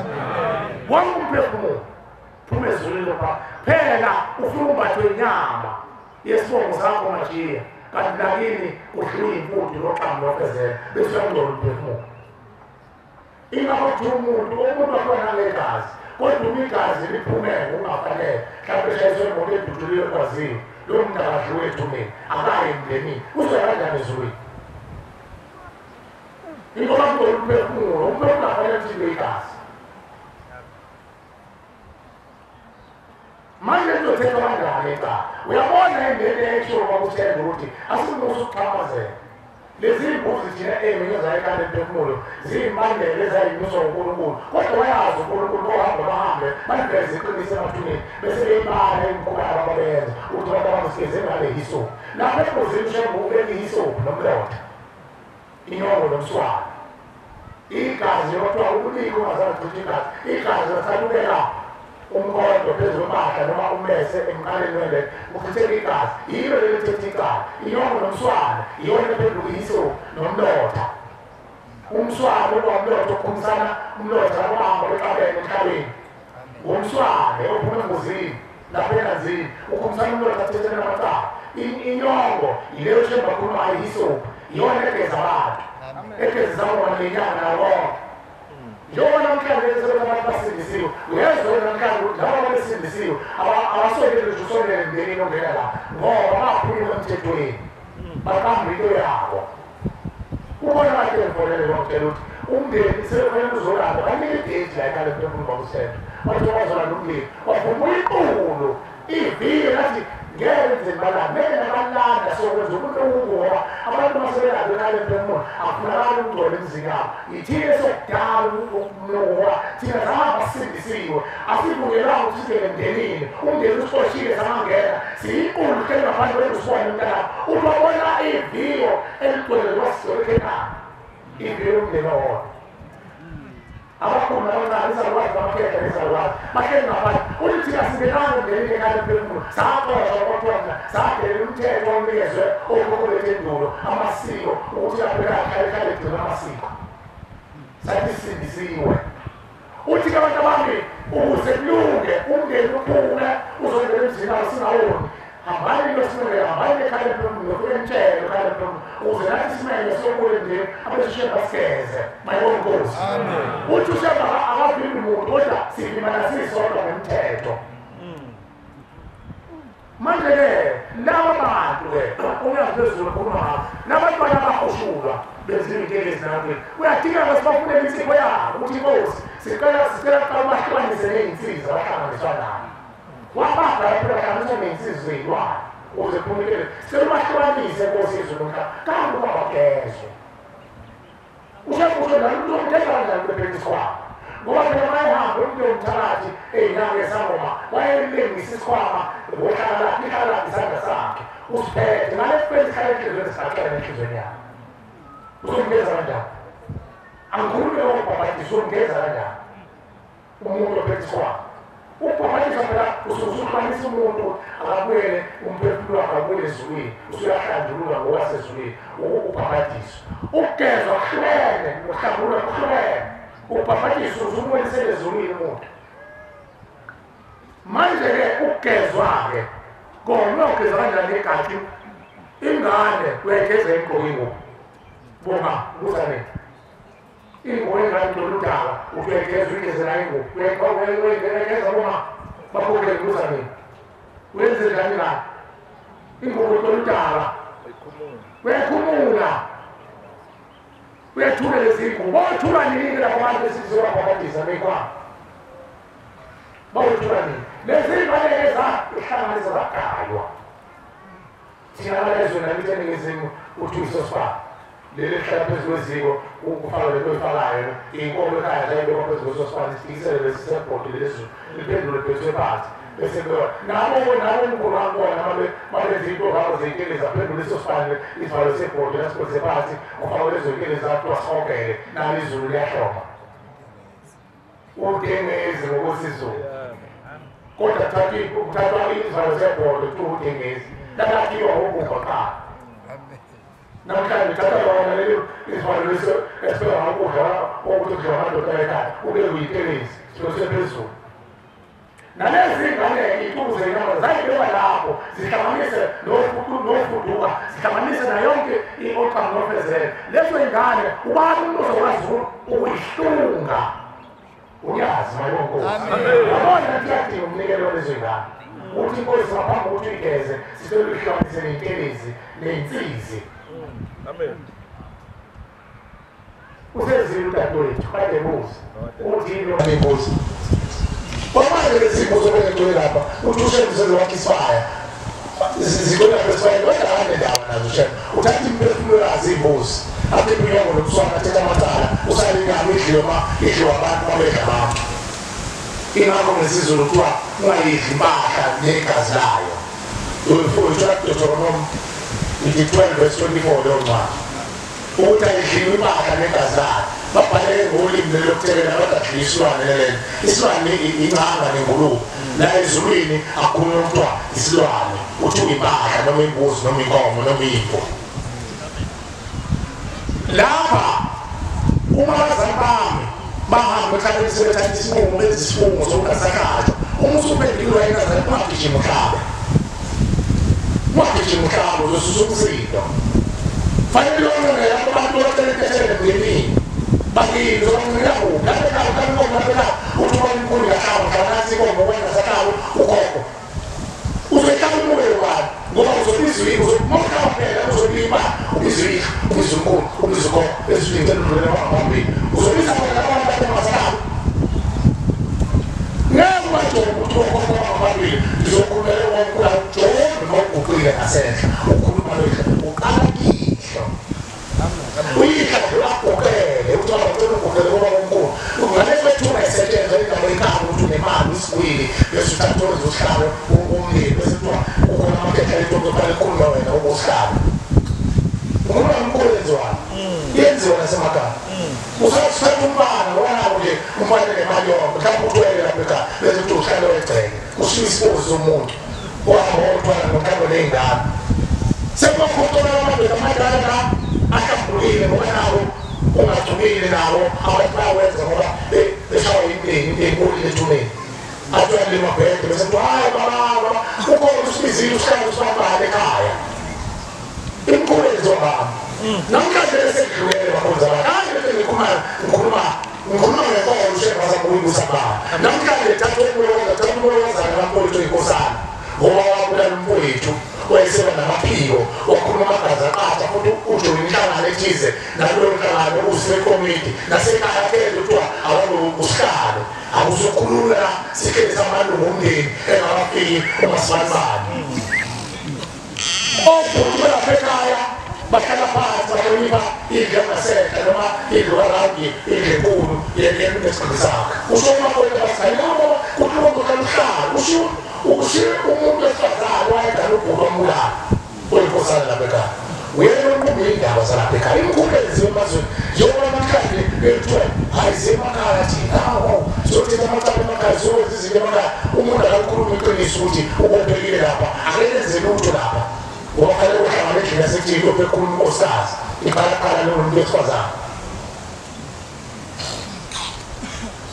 wonke umphefumulo uphume ezulwini lophakama phela ufuna umbathwe inyama yesibongo sakho majiya kanti nakini udliwe imfundo noqamu lofezela bese uyangcola umphefumulo ingakho kuthiwa umuntu wakhona ngegazi kodwa uma igazi liphumele ungafanele mhlawumbe eshayiswe imoto eduduliwe ekwaziyo lowo muntu akadliwe ethumeni akaye emndenini uzokanjani ezulwini ingoba kungcola umphefumulo afanele kuthintwe igazi manje kuzothetha kanjani ekhaya uyabona endeni esho kwakuthenga ukuthi asikunusa ukuxhamazela lezi mbuzi thina ey'menyezayo ekade emphefumulo ziyimbandela ezayinyuswa uNkulunkulu kodwa bayazi uNkulunkulu bahambe baliveze iqiniso emathuneni bese beyibala imikhuba yabo ababenza ukuthi abantu abazisikeze ngale hisophu lapho embuzini ushembe ubeka ihisophu nomlotha inyongo nomswana igazi yokuthiwa ubuliko ungazangichitha igazi lasalukela umkhondo phezu kwempahla noma ummese emqaleni wendlela uchitheka igazi yilo lelithetha icala inyongo nomswana iyona ephenduka iyiso nomlotha umswane nomlotha ukhumisana umlotha lakuhamba bexabene emhlabeni umswane ophuma engozini lapha enazini ukhumisana umlotha athethene amacala inyongo yileyo shemba khulumayo iyisobhu iyona egeza abantu egezisa bona lenyanga nalonke njengoba namhlanje sebenza abantu basindisiwe uyezwa namhlanje ukuthi laba abasindisiwe abasondele nje usondele emndenini ongena la ngoba baphulile emthethweni baqamba into yabo ubona bakhe mfonele ngokutshela ukuthi umndeni sebefanele uzolanda banike idate la ekhaya lemphefumulo ngokusetha bathi bazolanda umndeni wafuna inkulu ivile nathi ngenze balanda mele nabalanda sokwenza umuntu ngoba abantu basebenza ekhaya lemphefumulo akufunakala ukugcola emizini yabo ithile sokudala umlowa thina zahamba sisindisiwe asivukelanga ukuthi singene emndenini umndeni usifoshile samangena siyinkulu kele ngaphandle kwezisibone umntanabo uthi wabona iviyo eligcwele lwasisolekhekana iviyo umndeni owodwa abakhona abancane izalukwazi bamakhetha nezalukwazi bahleli ngaphandle uthi thina singenanga emndenini ekhaya lemphefumulo saxoshwa kwakhona sadelela umthetho onikezwe okhokho bethu endulo amasiko ukuthi aphekakhala egcina amasiko sathi sindisiwe uthi ke abantu abami ukuze kulunge umndeni uphume uzongena emzini asingawoni hambani losinele hambani ekhaya lemphefumulo kuyentshela ekhaya lemphefumulo ukuze nathi simenye sokuye nje abesishebe basigeze mayibona Nkosi uthi usheba akavimbi muntu kodwa silimana sisodwa ngemthetho manje-ke laba bantu-ke uyaphezulu khuluma nabantu abahushulwa benziwe into ezinakweni uyadingeka sibafunele insipho yabo ukuthi Nkosi sicela kuqala bahlukanise ney'nsiza bahlanganiswa nabo wababhala phela bahlanganiswa ney'nsiza zey'lwane ukuze kuphumelele sicela ubahlukanise Nkosi yezulu nomhlaba kanti ubabagezwe ushakusho lalo umthetho kanjani kubephethe isikhwama ngoba phela mayehamba umuntu yomthakathi ey'nyanga esangoma wayelengisa isikhwama ihlala isandla sakhe usiphethe ngale kuphethe ihlala enhlizweni sikaxela enhlizweni yakhe uzomgeza kanjani angikhulume lokubhabhadisa uzomgeza kanjani umuntu ophethe isikhwama ukubhabhadisa phela usuhlukanisa umuntu akabuyele umphefumulo wakhe abuyele ezulwini usuyahlanjululwa ngokwasezulwini ubhabhadiswa ukugezwa kuhlukene ukuhlambulula kuhlukene ubhabhadiswa uzumbonisele ezulwini umuntu manje-ke ukugezwa-ke kona uyogeza kanjani egadi ingane uyayigeza emgqoki ingubo boma kuzane ingubo ingane ndoludala uthi uyayigeza uyigezela ingubo uyayigeza boma bakukele kuzane wenze njani ngani ingubo ndoludala uyayikhumula uyathula lezi ngubo bawuthula nini lapho abantu besizobabhabhadisa bekwabo bawuthula nini lezi iy'ngane ihlanganisa zagaywa thina abalezwe namithi eningizimu uthi uyisosibaba leli lihlala phezu kweziko kufaka lento oyifakayo iy'nkomo ekhaya zayibekwa phezu kwesosibaba sifikisele lesi sebhodi lelizulu liphendule phethwe phansi bese kubekwa nabo umkhulu wangibona mabenza into zabo zey'ntelezi aphendule isosibane isivalo sebhodi nasipholise phansi kufakwe lezo y'ntelezi zakuthiwa sihogele nalo izulu liyahloma udengezi ngokwesizulu kodwa kuthathwa izivalo sebhodi kuthiwa udengezi lakakhiwa ngobhubha qala namhlanje thatha lona leli izivalo lesi esibeka ngokudla okuthi kudliwa amadoda ekhaya ube kuyitelezi silosephezulu nalezi ngane ituze inyama zayibekwa lapho zihlanganise nofuduka zihlanganise nayonke i-outcome nofezelo lezo ingane ubani umuntu ozokwazi ukuyihlunga uyazi mayibona Nkosi yabona kuyadinga umnikelo lezo ingane uthi Nkosi ngaphambi ukuthi uyigeze sicela uyihlanganise ney'ntelezi ney'nsizi amen usezile udadewethu kade buze uthi yini Nkosi kwamanje lezimo zokwenye lapha uthi ushebenzele wakhe isibaya zikwela phesibaya kodwa anendawo nazo shebe uthatha imphefumulo yazo iy'mbuzi akhiphe inyongo nomswana athethe amacala usale inyama idliwa abantu babedla abantu ingakho ngesizulu kuthiwa ungayidli impahla negazi layo uyithola Deuteronomy 12 verse 24 leyo ncwadi ukuthi ayidliwe impahla negazana babhale ngolimi lokuthelela abadadla isilwane lelo isilwane ingcanga nengulube la ezulwini akukhulunywa kuthiwa isilwane kuthiwa impahla noma imbuzi noma inkomo noma imvu lapha uma abazali bami bahamba bekhale sebethatha isinqumo benza isifungo sokungasakhathwa uma usuphendulwa ingazali ungagijima umhlaba uzosusa umsindo fanele lonqenela abantu bacelekethele emndenini bakile uzonqenela kuphi lapho ekhaya kankomo lapho ekhaya uthi ubona inkulu yahlaba mhlanasi inkomo wena sakhabo ukhokho uzoyihlaba umoya wani ngoba uzobizwa mokhaba phela uzolima ubizwa unkulu ubizwa ukhokho ezwini ngicela udlulele phambili uzobiza bona abantu basemasakabo ngeke bajobe ukuthi ukhokho phambili ngizokhulumela wonkulu awujobe noma uguqile ngasenhla ukhuluma uqala kihlo uyihla uyaguqele uthi abacela uguqele ngoba omkhulu ngale kwethuna isetshenzwa indaba ekhaya ukuthi unemali usigwili bese uthatha uzihlalo umlilo bese kuthiwa ukhona amaphepha elinto qala ekhuluma wena ukusihlalo ngoba omkhulu yenziwani yenziwa nasemakhaya usathatha umbana wona nje umfane nemali yonke mhlawumbe uthwele lapha ekhaya bese kuthi uhlalo egceke ushiya isibuzi somuntu wahamba wotwala nomkhalo ney'ngane sekubakhotola amadoda amadala ahlambulukile ngoba nabo ungagcumile nabo abantu bayawenza ngoba beshawa enkulu ethuneni atwala lemabhede bese kuthi hayi baba ukhona usibizile usihlalo usibambane ekhaya inkulu ezobamba namhlanje esekudlulele bakhonza abantu hayi bese ngikhuluma ngenkolo ushebazakuyibuyisa baba namhlanje thatha umulozana bampolito inkosana ngoba wabulala umfowethu wayeseba namaphiko wakhuluma amagazi aqatha futhi ujoyina inhlangano ethize naloyo nhlangano uzisekomiti nasekhaya phela kuthiwa awalokusihlalo akuzokhulula sikheza amalungu omndeni engakafiki umasibambane obhuti belapha ekhaya bahlala phansi bahlonipha indlu yangasehla noma indlu karawundi indlu enkulu yesigqili sakhe usho umakwethu basigayilabo kuhluma kuhlalo ushiye umuntu esifazane wayedala ubhuti wambulala oyinkosana lapha ekhaya uyena onkulu iy'ndaba zalapha ekhaya imkhulu eziwe emazweni njengoba namhlanje ekuthiwa hayi zemakhaya thina ziyothetha amacala emakhaya ziyokwenza izinto emakhaya umuntu akakhuluma iqiniso ukuthi ubophekile lapha angeke enze lutho lapha ngoba fanele uhlangane endlini yasekuthini lokhu ekhuluma unkosikazi iqalaqala leyo muntu wesifazane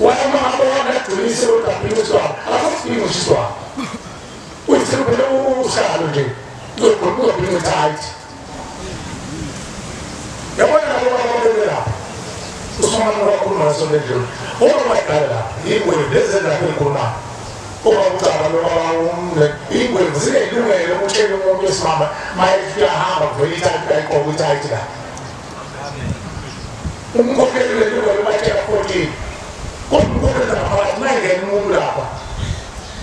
wayama ngabona agcinise lokudabhiniswabo akasibhinqi ushiswabo uyithele phela uhlalo nje uzobhinqa ithayithi yabona nabo bababele lapha usomana wakhuluma ngaso lendlela uma bayidala lapha iy'ngwevu lezi ezilapha ey'khulumayo uma ucaba noma iy'ngwevu zinelungelo ukutshela umuntu wesimama mayehamba kuvela ithayithi kayigqoka ithayithi la umkhokheli lelungelo batshela 14 kodwa umkhokheli ngaphakathi mayengena umuntu lapha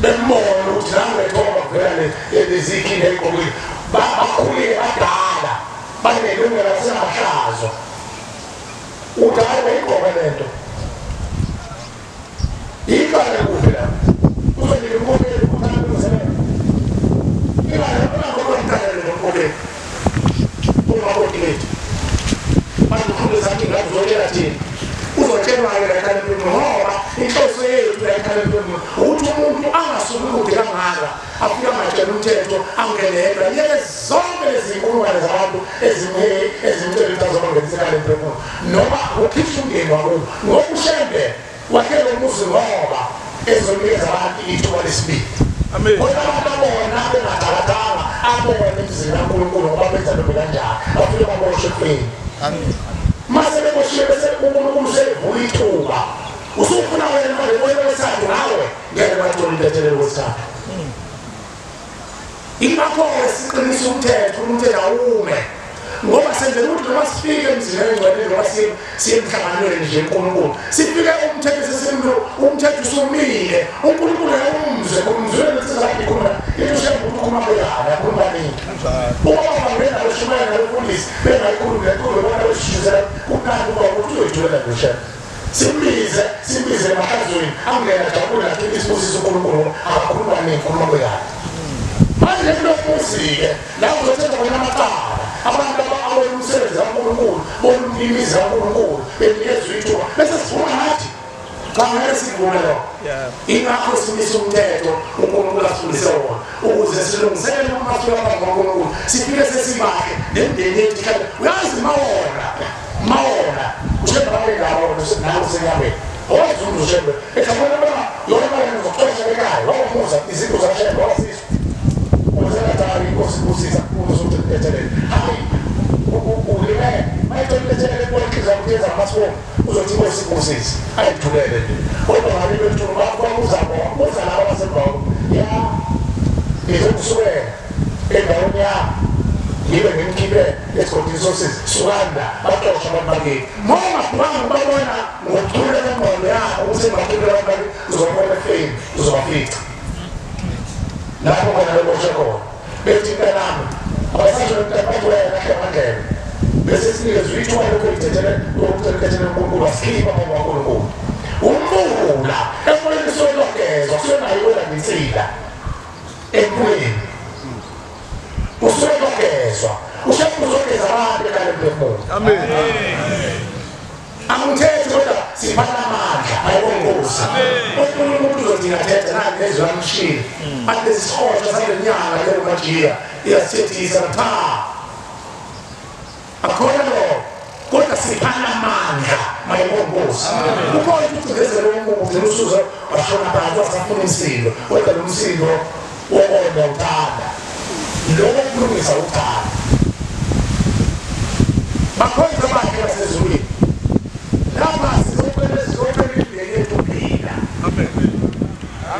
bembona ukuthi nangethomba kuvela lezikhini ey'gqokile bakhulile badala banelungelo lasemahlazo uthi hayi bayigqoke lento yiqale kuphi lapha uzolile umkhokheli kuthanda ukusebenza ingakhokheli nomkhokheli umakotilethu bazikhulu zakhe ngathi uzolela thina uzotshelwa-ke layikhale empilweni ngoba inhloso yethu layikhale empilweni ukuthi umuntu angasuki kude kangaka afike angatshela umthetho angenedwa yeke zonke lezi nkulungwane zabantu ezimtshela into azobangenisekayo empilweni noma ukhipha umndeni wakubo ngoba ushembe wakhele umuzi ngoba ezonikeza abantu ithuba lesibili kodwa abantu abona bengadalakanga abona emzini kaNkulunkulu ngoba benza ntombi kanjani bafike baboshwe ekufeni mase beboshiwe bese uNkulunkulu selivula ithuba usufuna wena manje wena wesathu nawe ngeke bathola intethelelo kwesithathu ingakho-ke siqinisa umthetho awume ngoba senzela ukuthi noma sifike emzini engcwele noma siye emhlanganweni nje uNkulunkulu sifike umthetho sesimlo umthetho usumile uNkulunkulu ayumzwe kumzwele lesizakhe khona into shembu ukukhuluma beyana yakhuluma nini uma bangena beshumayela nalofundisi bengayikhulumi lenkulu bona besishizela ukukhanti ukuba ukuthi uyoyithulela ngeshem simbize emahlazweni angena jabule nakithi isibusiso uNkulunkulu akakhuluma nini khuluma beyana manje kulomuzi-ke la uzothetha khona amacala abantu abawela umsebenzi kaNkulunkulu bona umlimizi kaNkulunkulu benikezwe ithuba bese sivuna nathi cha ngeke sivune lo ingakho simisa umthetho uNkulunkulu asifundise wona ukuze silungiselele uma sifika phambi kaNkulunkulu sifike sesibakhe nemndeni yethu kanti uyazi mawona ushemba ngalawo nawo senyabeni owazulu ushemba ekhona bona yona manje uzoxoxa ekhaya wamuza izinto zashemba wasizwe uzakatali inkosi uzomthethelele hayi ulime mayithethelele kwakhiza kuthenza amasifo uzothi inkosi ayithulele nje kodwa ngabe bethu bakuza laba basembawo ya ngizokusukela endaweni yami ngibe ngimkhiphe esigodini sosizi sukanda baxosha abantu bakithi moma babona ngokuthula kwengqondo yakho ukuthi engakhiphe abantu uzobona efeni uzobafica lapho khona beboshwe khona bethi mntanami abasazontabatwela kahle amandlela bese sinikezwe ithuba lokuyithethele uNkulunkulu asikhipha phambi kaNkulunkulu umbula emoyeni soyilogezwa kusenayo wena nginsila empuleni usoyilogezwa ushekuzogeza abantu ekale mphefumulo amen angithethi kodwa siphatha amandla ayibongosi uNkulunkulu uzodinga thetha nani nezwe lamshini athi lesihotsha sale nyanga lelo majiya iyasithethisa cha akhona lo kodwa siphatha amandla mayibongosi ukhona ukuthi ngezelo umuntu usuza washona phansi wasafuna umsindo kodwa lo msindo wona uthanda lokho kulungisa uthanda bakhoza bakhe basezulwini lapha sizobheka indlela yethu phila amen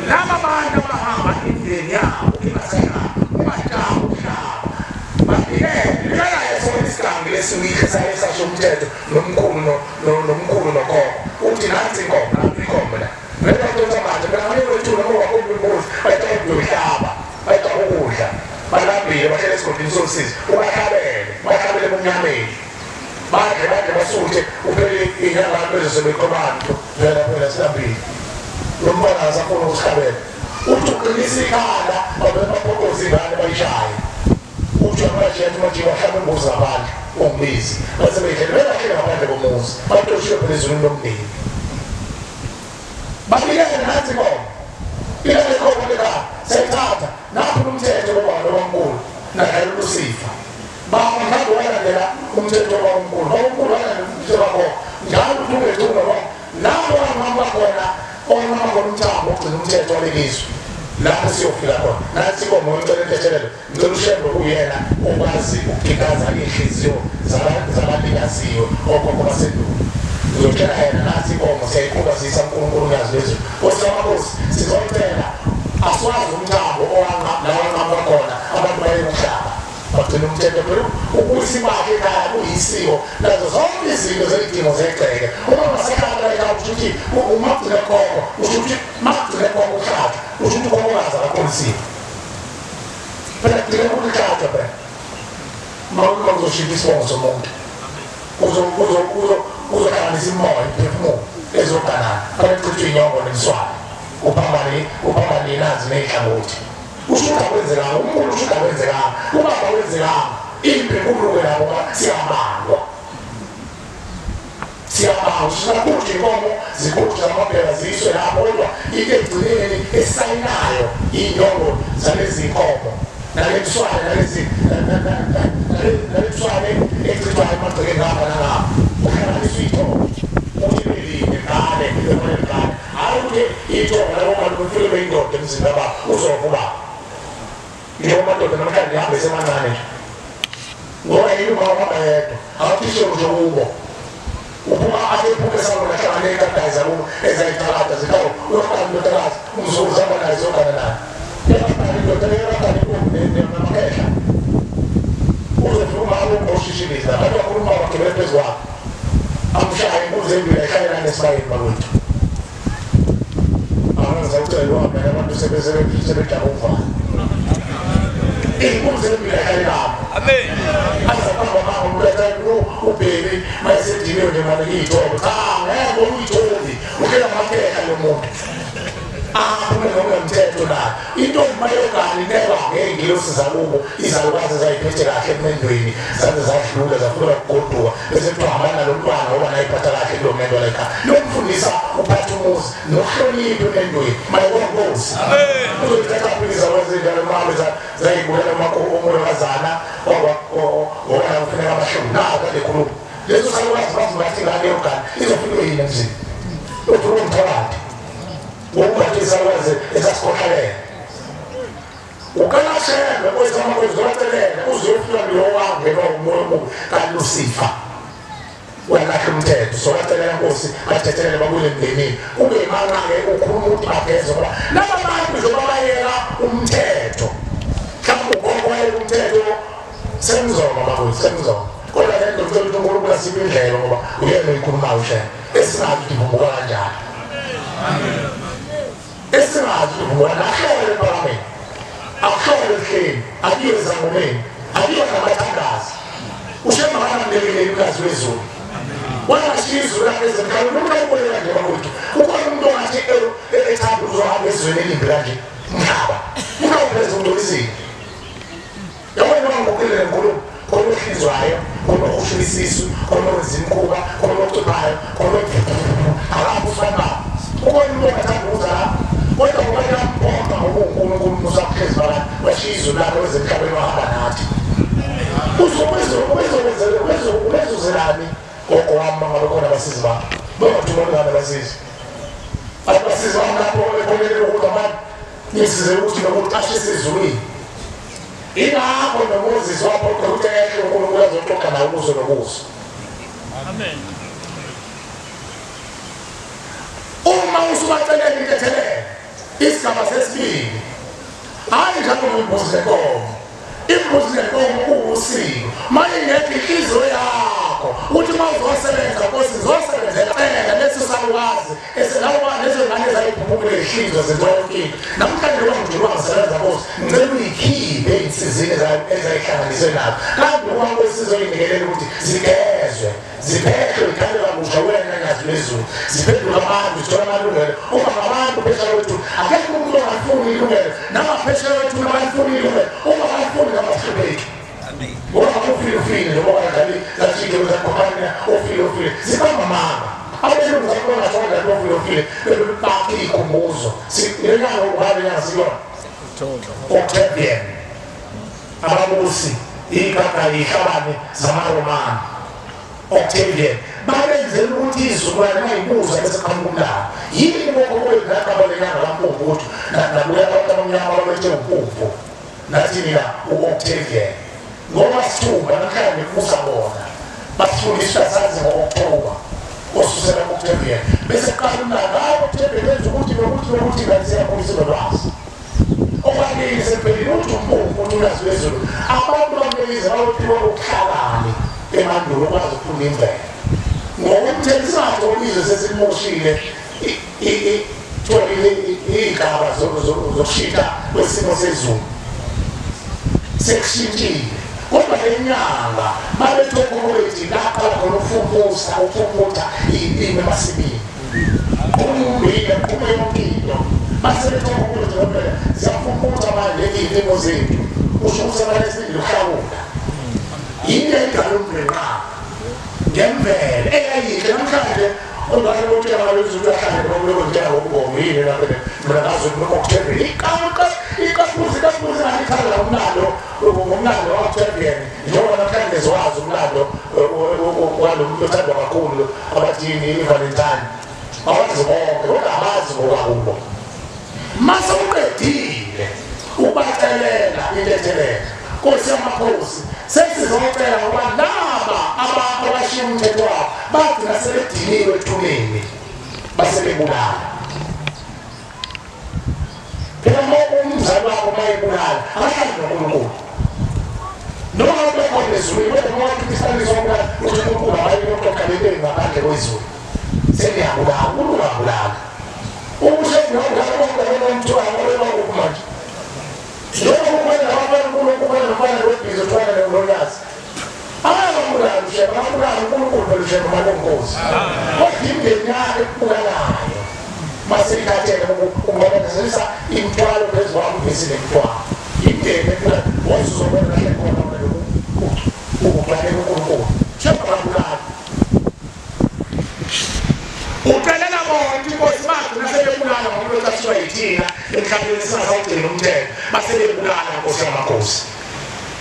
laba bantu abahamba indlela yabo ingasena umajaha umhlaba bafike isiganga lesiwike sayesasho umthetho nomkhulu nokhokho uthi nansi inkomo la vele nto manje bengamele wethula ngoba kububuzi bayaqoqa ukudla balambile bahlele esigodini sosizi bakhabele emnyameni badle basuthe uphele inyanga bezosebeqobantu phela silambile lo mbona asafuna ukusikhabela uthi uqinisa ikhanda babephokoza ingane bayishaye uthi amajeti manje bahlaba imbuzi ngaphandle ongbizi base behlele belahlele ngaphandle komuzi batoshiwe phela ezulwini lomndeni bafikele nansi inkomo ilele inkomo lekhaya sayithatha napho umthetho kaNkulunkulu naye usifa bamhambe walandela umthetho kaNkulunkulu walandela umthetho wakho njalo ungethunga lo lapho angihamba khona onama ngomthambo ogcina umthetho walelizwe lapho siyofika khona nathi inkomo ngicela inthethelelo ngicela ushembe kuyena okwazi ukukikaza inhliziyo zabalikaziyo okhokho basendulo uzotshela yena nathi inkomo siyayiqhubazisa uNkulunkulu uyazi lezwe osamakosi sizocela aswazi umthambo owangaba khona abantu bayemhlaba bagcina umthetho phela ukuthi bakhe ekhaya kuyisiko nazo zonke izinto zezidingo zegceke uma ngasekhaya la ukuthi umagcina khona ukuthi magcina khona uhlala ukuthi kongaza kakhulu phela kugcina ukuhlala phela mawuka uzoshintsha isibongo somuntu uzohlanganisa imoya imphefumulo ezoganana phela kuchithwe inyongo nemswane uphambane nazi nehlangothi ushuka kwenzekanga umuntu ushuka kwenzekanga ubaba wenzekanga imphefumulo yabo siyabangwa sinakuthi inkomo zikuthi amaphela ziyiswe lapho kodwa ike egcineni esayinayo inyongo zalezi nkomo nalemswane nalemswane echithwayo emagcekeni ngapha nangapha uhlanganisa iy'thombe uthi beline ngane ngane awuthi iy'thombe labo bantu befike beyindoda emzini yababa uzova ubaba njengoba amadoda namhlanje ihambe esemancane nje ngoba yini ungahamba yedwa awuthishe nje kubo uphuma aphephuke esangona hlangane ekadayi zakubo ezayithalata zikhawo uyofana indodakazi umzukulu zihamba naye ziyogana naye indoda eyakadala intombi namakhehla uzofuna umama umboshishibiza abantu bakhuluma bagibele phezu kwakho amshaya imbuzi embili ayihlayela nesibayeni bakwethu angizawucela uhambe abantu sebejaba ukuvana imbuzi embili ayihlayelapho amen azakamba mama umletha ubheki mayesediniwe nje manje iy'thombe cha ngeke uyithombi ukela amakhehla lo muntu aphume ngokungemthetho nayo intombi mayogani neba ngey'ngilosi zakubo izalukwazi zayiphethe kahle emendweni zaze zadlula zafuna ukugoduka bese kuthiwa hambana lo mntwana ngoba nayiphatha kahle kulo mendo layikha lokufundisa uphatha umuzi nokuhlonipha emendweni mayibona Nkosi uzothatha wezindawo mama zayibukela umolokazana ngoba kufuneka amashumi nazo lekhuluma lezo salwazi bathi ngane yogana izofika yini emzini uthula umtholathi ngokubathisa alwazi esasikhohlelela ukanashela kwezama kwezocelele uzofika lo wange nomoya kanti Lucifer walahle umthetho sobacelela Nkosi bathethelele babule emndenini kube imana ke ukhuluma ukuthi bageze ngoba laba bantu njengoba bayela umthetho mhlawumbe ugogoyela umthetho semzoma bakwethu semzoma kodwa le nto ngicela ukuthi uNkulunkulu asiphe indlela ngoba uyena oyikhulumayo ushaya esingazi ukuthi ivubuka kanjani esingazi ukuthi ivubuka nahlole ePhalamende akuhlole ehleni akiyo ezangomeni akiyo namathangazi ushema kanamlekeleli ukazi wezulu wangashizo lapha ezemkhaya umuntu nje bakwethu ukhona umuntu ongathi ethanda uzohamba ezweni elimbi kanje mhlaba unawupheza umuntu izini yabona ngokukhulele enkulumo khona ohlizwayo khona okushila isisu khona okuzimkhuba khona okucuphayo khona alapho ufana ukhona umuntu ongathanda ukuzala kodwa ngoba yampompa ngokuNkulunkulu usaphezulu phakathi washizo lapha ezemhlabeni wahamba nathi uzozelani gogo wami ngabe khona abasizi bakho bangathumela ngane abasizi abasizi bami lapho ekhonele ukuthi abantu ngisize ukuthi nokuthi ashe sizulwini ingakho noMoses waphoqa ukuthi ehle uNkulunkulu azoxoxa naye ubuso nobuso amen uma usubacelela intethelele isigaba sesibili hayi njalo imbuzi lenkomo imbuzi lenkomo uwusiko manje ngeke inhliziyo yakho uthi uma uzosebenza Nkosi uzosebenzela leso salwazi eselawa lezo ngane zayiphumule ihliziyo zentoyonke namhlanje kwangijula ngasebenza Nkosi ngicela uyikhiphe insizini ezayihlanganiswe nazo kanti uma kwesizoyinikelela ukuthi zigezwe ziphethwe ikhale kabusha wena nyazi lezulu ziphendula abantu zithola amalungelo uma ngabantu phesheya wethu akekho umuntu ongafuni ilungelo namaphesheya wethu nabayifuni ilungelo uma bayifuni ngabahlupheki ngoba ufile noma kanjani lafike uzakhona ufile zibamba mama abelungu zakona zonke ufile bebaqi ikhumbuzo sinyanga ubale yaziwa Octavian ababusi ikaka ihlabane zamaRomani Octavian babenzela ukuthi izukulwane mayibuza bese qhamuka yini ngokukwela kabalekanga lapho ukuthi nabuya abantu abamnyama abalethe uphupho nathini la uOctavian ngoba sithumba namhlanje kusa bona basifundisa sazi ngo-October osusela ku-Octavian bese qala umlando hayi Octavian benza ukuthi ngasiyakhulisa nolwazi okwanele sempeleni uthi umpumpu ulwazi lwezulu abantu bamelize bawuphiwa ukuhlakani emandulo okwazi ukufunda imvelo ngokumthelisakho ubizwe sesimoshile iy'gaba zokushita kwesimo sezulu sekushintshile kodwa lenyanga babethokolethi lapha khona ufumutha iy'limi emasimini ummbila kuphume yonke into basebethokolethi ngoba ziyafumutha manje iy'limo zethu usho ukuthi abalesibili luhlawula yini edala ummbila ngemvelo eyayihle namhlanje ondwale bokuthi abalezulu ahlale ngokulokuthenga ngomgomo yini lapha mina ngazo Octavian ikafuzi ngikhala umlando ngomlando wa-Octavian njengoba namhlanje ziwazi umlando walo muntu othandwa kakhulu abathini iValentine abazi bonke kodwa abazi ngokakubo mase uqedile ubacelela intethelelo Nkosi yamakhosi sesizocela ngoba laba abashiya umthetho wabo bagcina sebediniwe ethuneni basebebulala phela umzali wakho mayebulala akahlali noNkulunkulu noma ubekhona ezulwini wena noma ukristaniswa ukubulala uthi uNkulunkulu abayinoxoxa lentweni ngaphandle kwezulu seliyabulala ulungabulala ubushekungabulala konke nomthwalo wekuphi manje noma kukhona abafana uNkulunkulu nofana lwebhizo thwana lolwazi ababulala usheba abulala uNkulunkulu belusheba malonkosi kodwa imndeni yakhe ebulalayo mase ikhathele ukubonakalisisa imithwalo phezu kwami ubhesile imithwalo imndeni ebulala wazuzobona kahle khona ukuqalela uNkulunkulu sheba abulala thina emhlabeni singasawugcina umthetho base bebulala inkosi yamakhosi.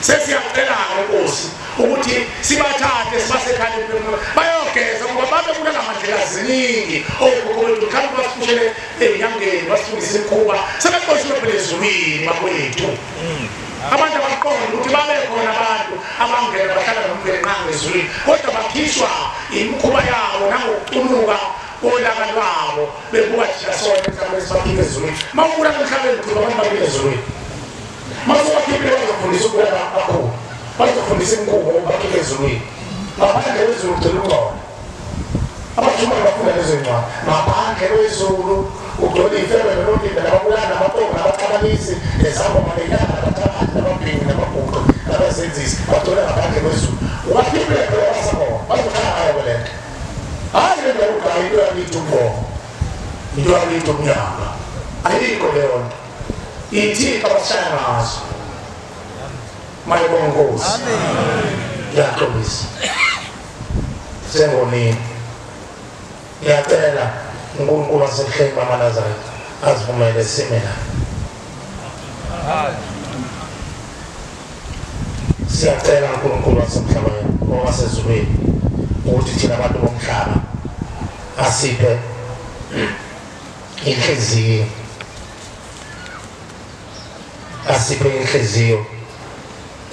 Sesiyacela-ke Nkosi ukuthi sibathathe sibase ekhaya lempilo bayogeza ngoba babebulala ngandlela ziningi ogogo bethu mhlawumbe basifushele enyangeni basifundise imikhuba sebexoshiwe phela ezulwini bakwethu. Abantu abaqonda ukuthi babekhona abantu abangena bahlala nomphela ezulwini kodwa bakhishwa imikhuba yabo nangokuquluka kolaka lwabo bebuka thina sonke mhlawumbe sibaphile ezulwini. Mawubulala emhlabeni ukuthi abantu baphile ezulwini. Masokhiphile bazofundisa ukubona kakhulu. Bazofundisa imikhuba baphile ezulwini. Ngaphandle kwezulu ugcina ungcono. Abajuma bafunda lezo ncwadi. Ngaphandle kwezulu ugcona ifebe nolondinda nababulala namatongo nabaxabanisi nezangoma nenyanga nabathakathi nababhingi namabhuqo nabasenzisi bagcona ngaphandle kwezulu. Ungakhiphile phela basabona bazokhaya kwelento. Hayi le nto yokuba into yakithi umbongo. Into yakithi umnyaka. Ayikho leyo nto. Ithixo abashaya ngazo. Mayibonge Nkosi. Ngiyaxolisa. Sengonini. Ngiyacela uNkulunkulu wasekuhleni bamaNazaretha azivumele sime la. Siyacela uNkulunkulu wasemhlabeni owasezulwini ukuthi thina abantu bomhlaba asiphe inhliziyo. Asiphe inhliziyo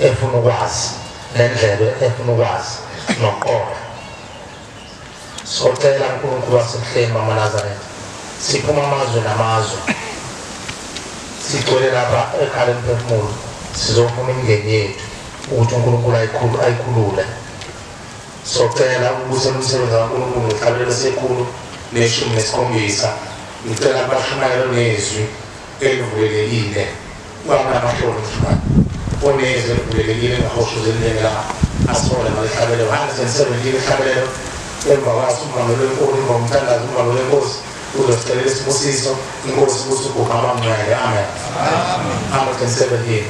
efuna ukwazi nendlebe efuna ukwazi noqobo. Socela uNkulunkulu wasekuhleni bamaNazaretha siphuma amazwe namazwe sigcwele lapha ekhaya emphefumulo sizofuna imindeni yethu ukuthi uNkulunkulu ayikhulule. Socela ukuthi umsebenzi kaNkulunkulu ngesikhathi sekhulu ne-17 ngicela abashumayela nezwi elivulekile wanamahloni mfana onezwe elivulekile ngahoshuze elinye asibona ngesikhathi 117 isikhathi emva kwaso umbangelo wenkulu ngomthandazo umbangelo wenkosi uzosicelela isibusiso inkosi ukuthi uguqama amngcwele. Amen. Amen. 117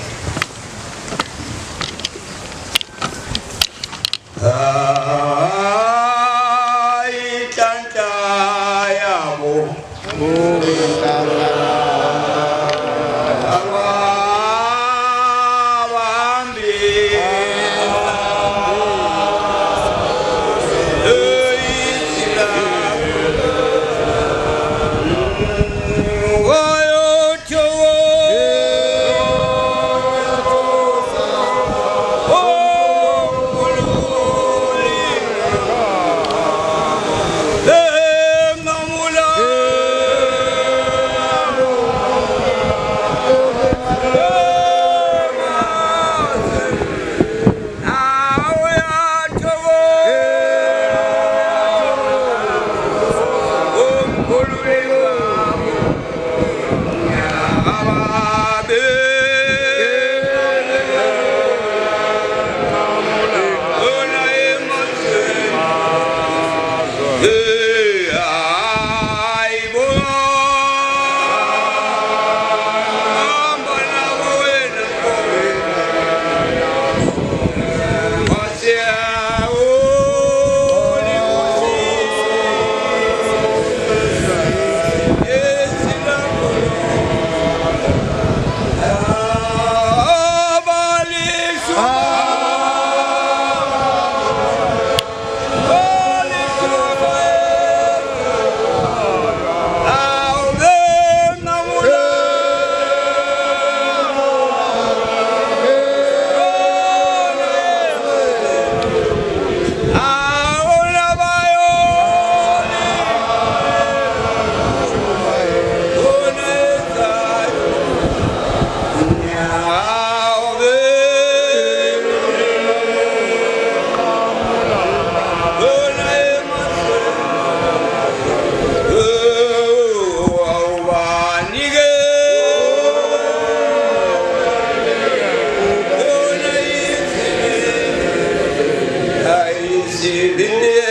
Did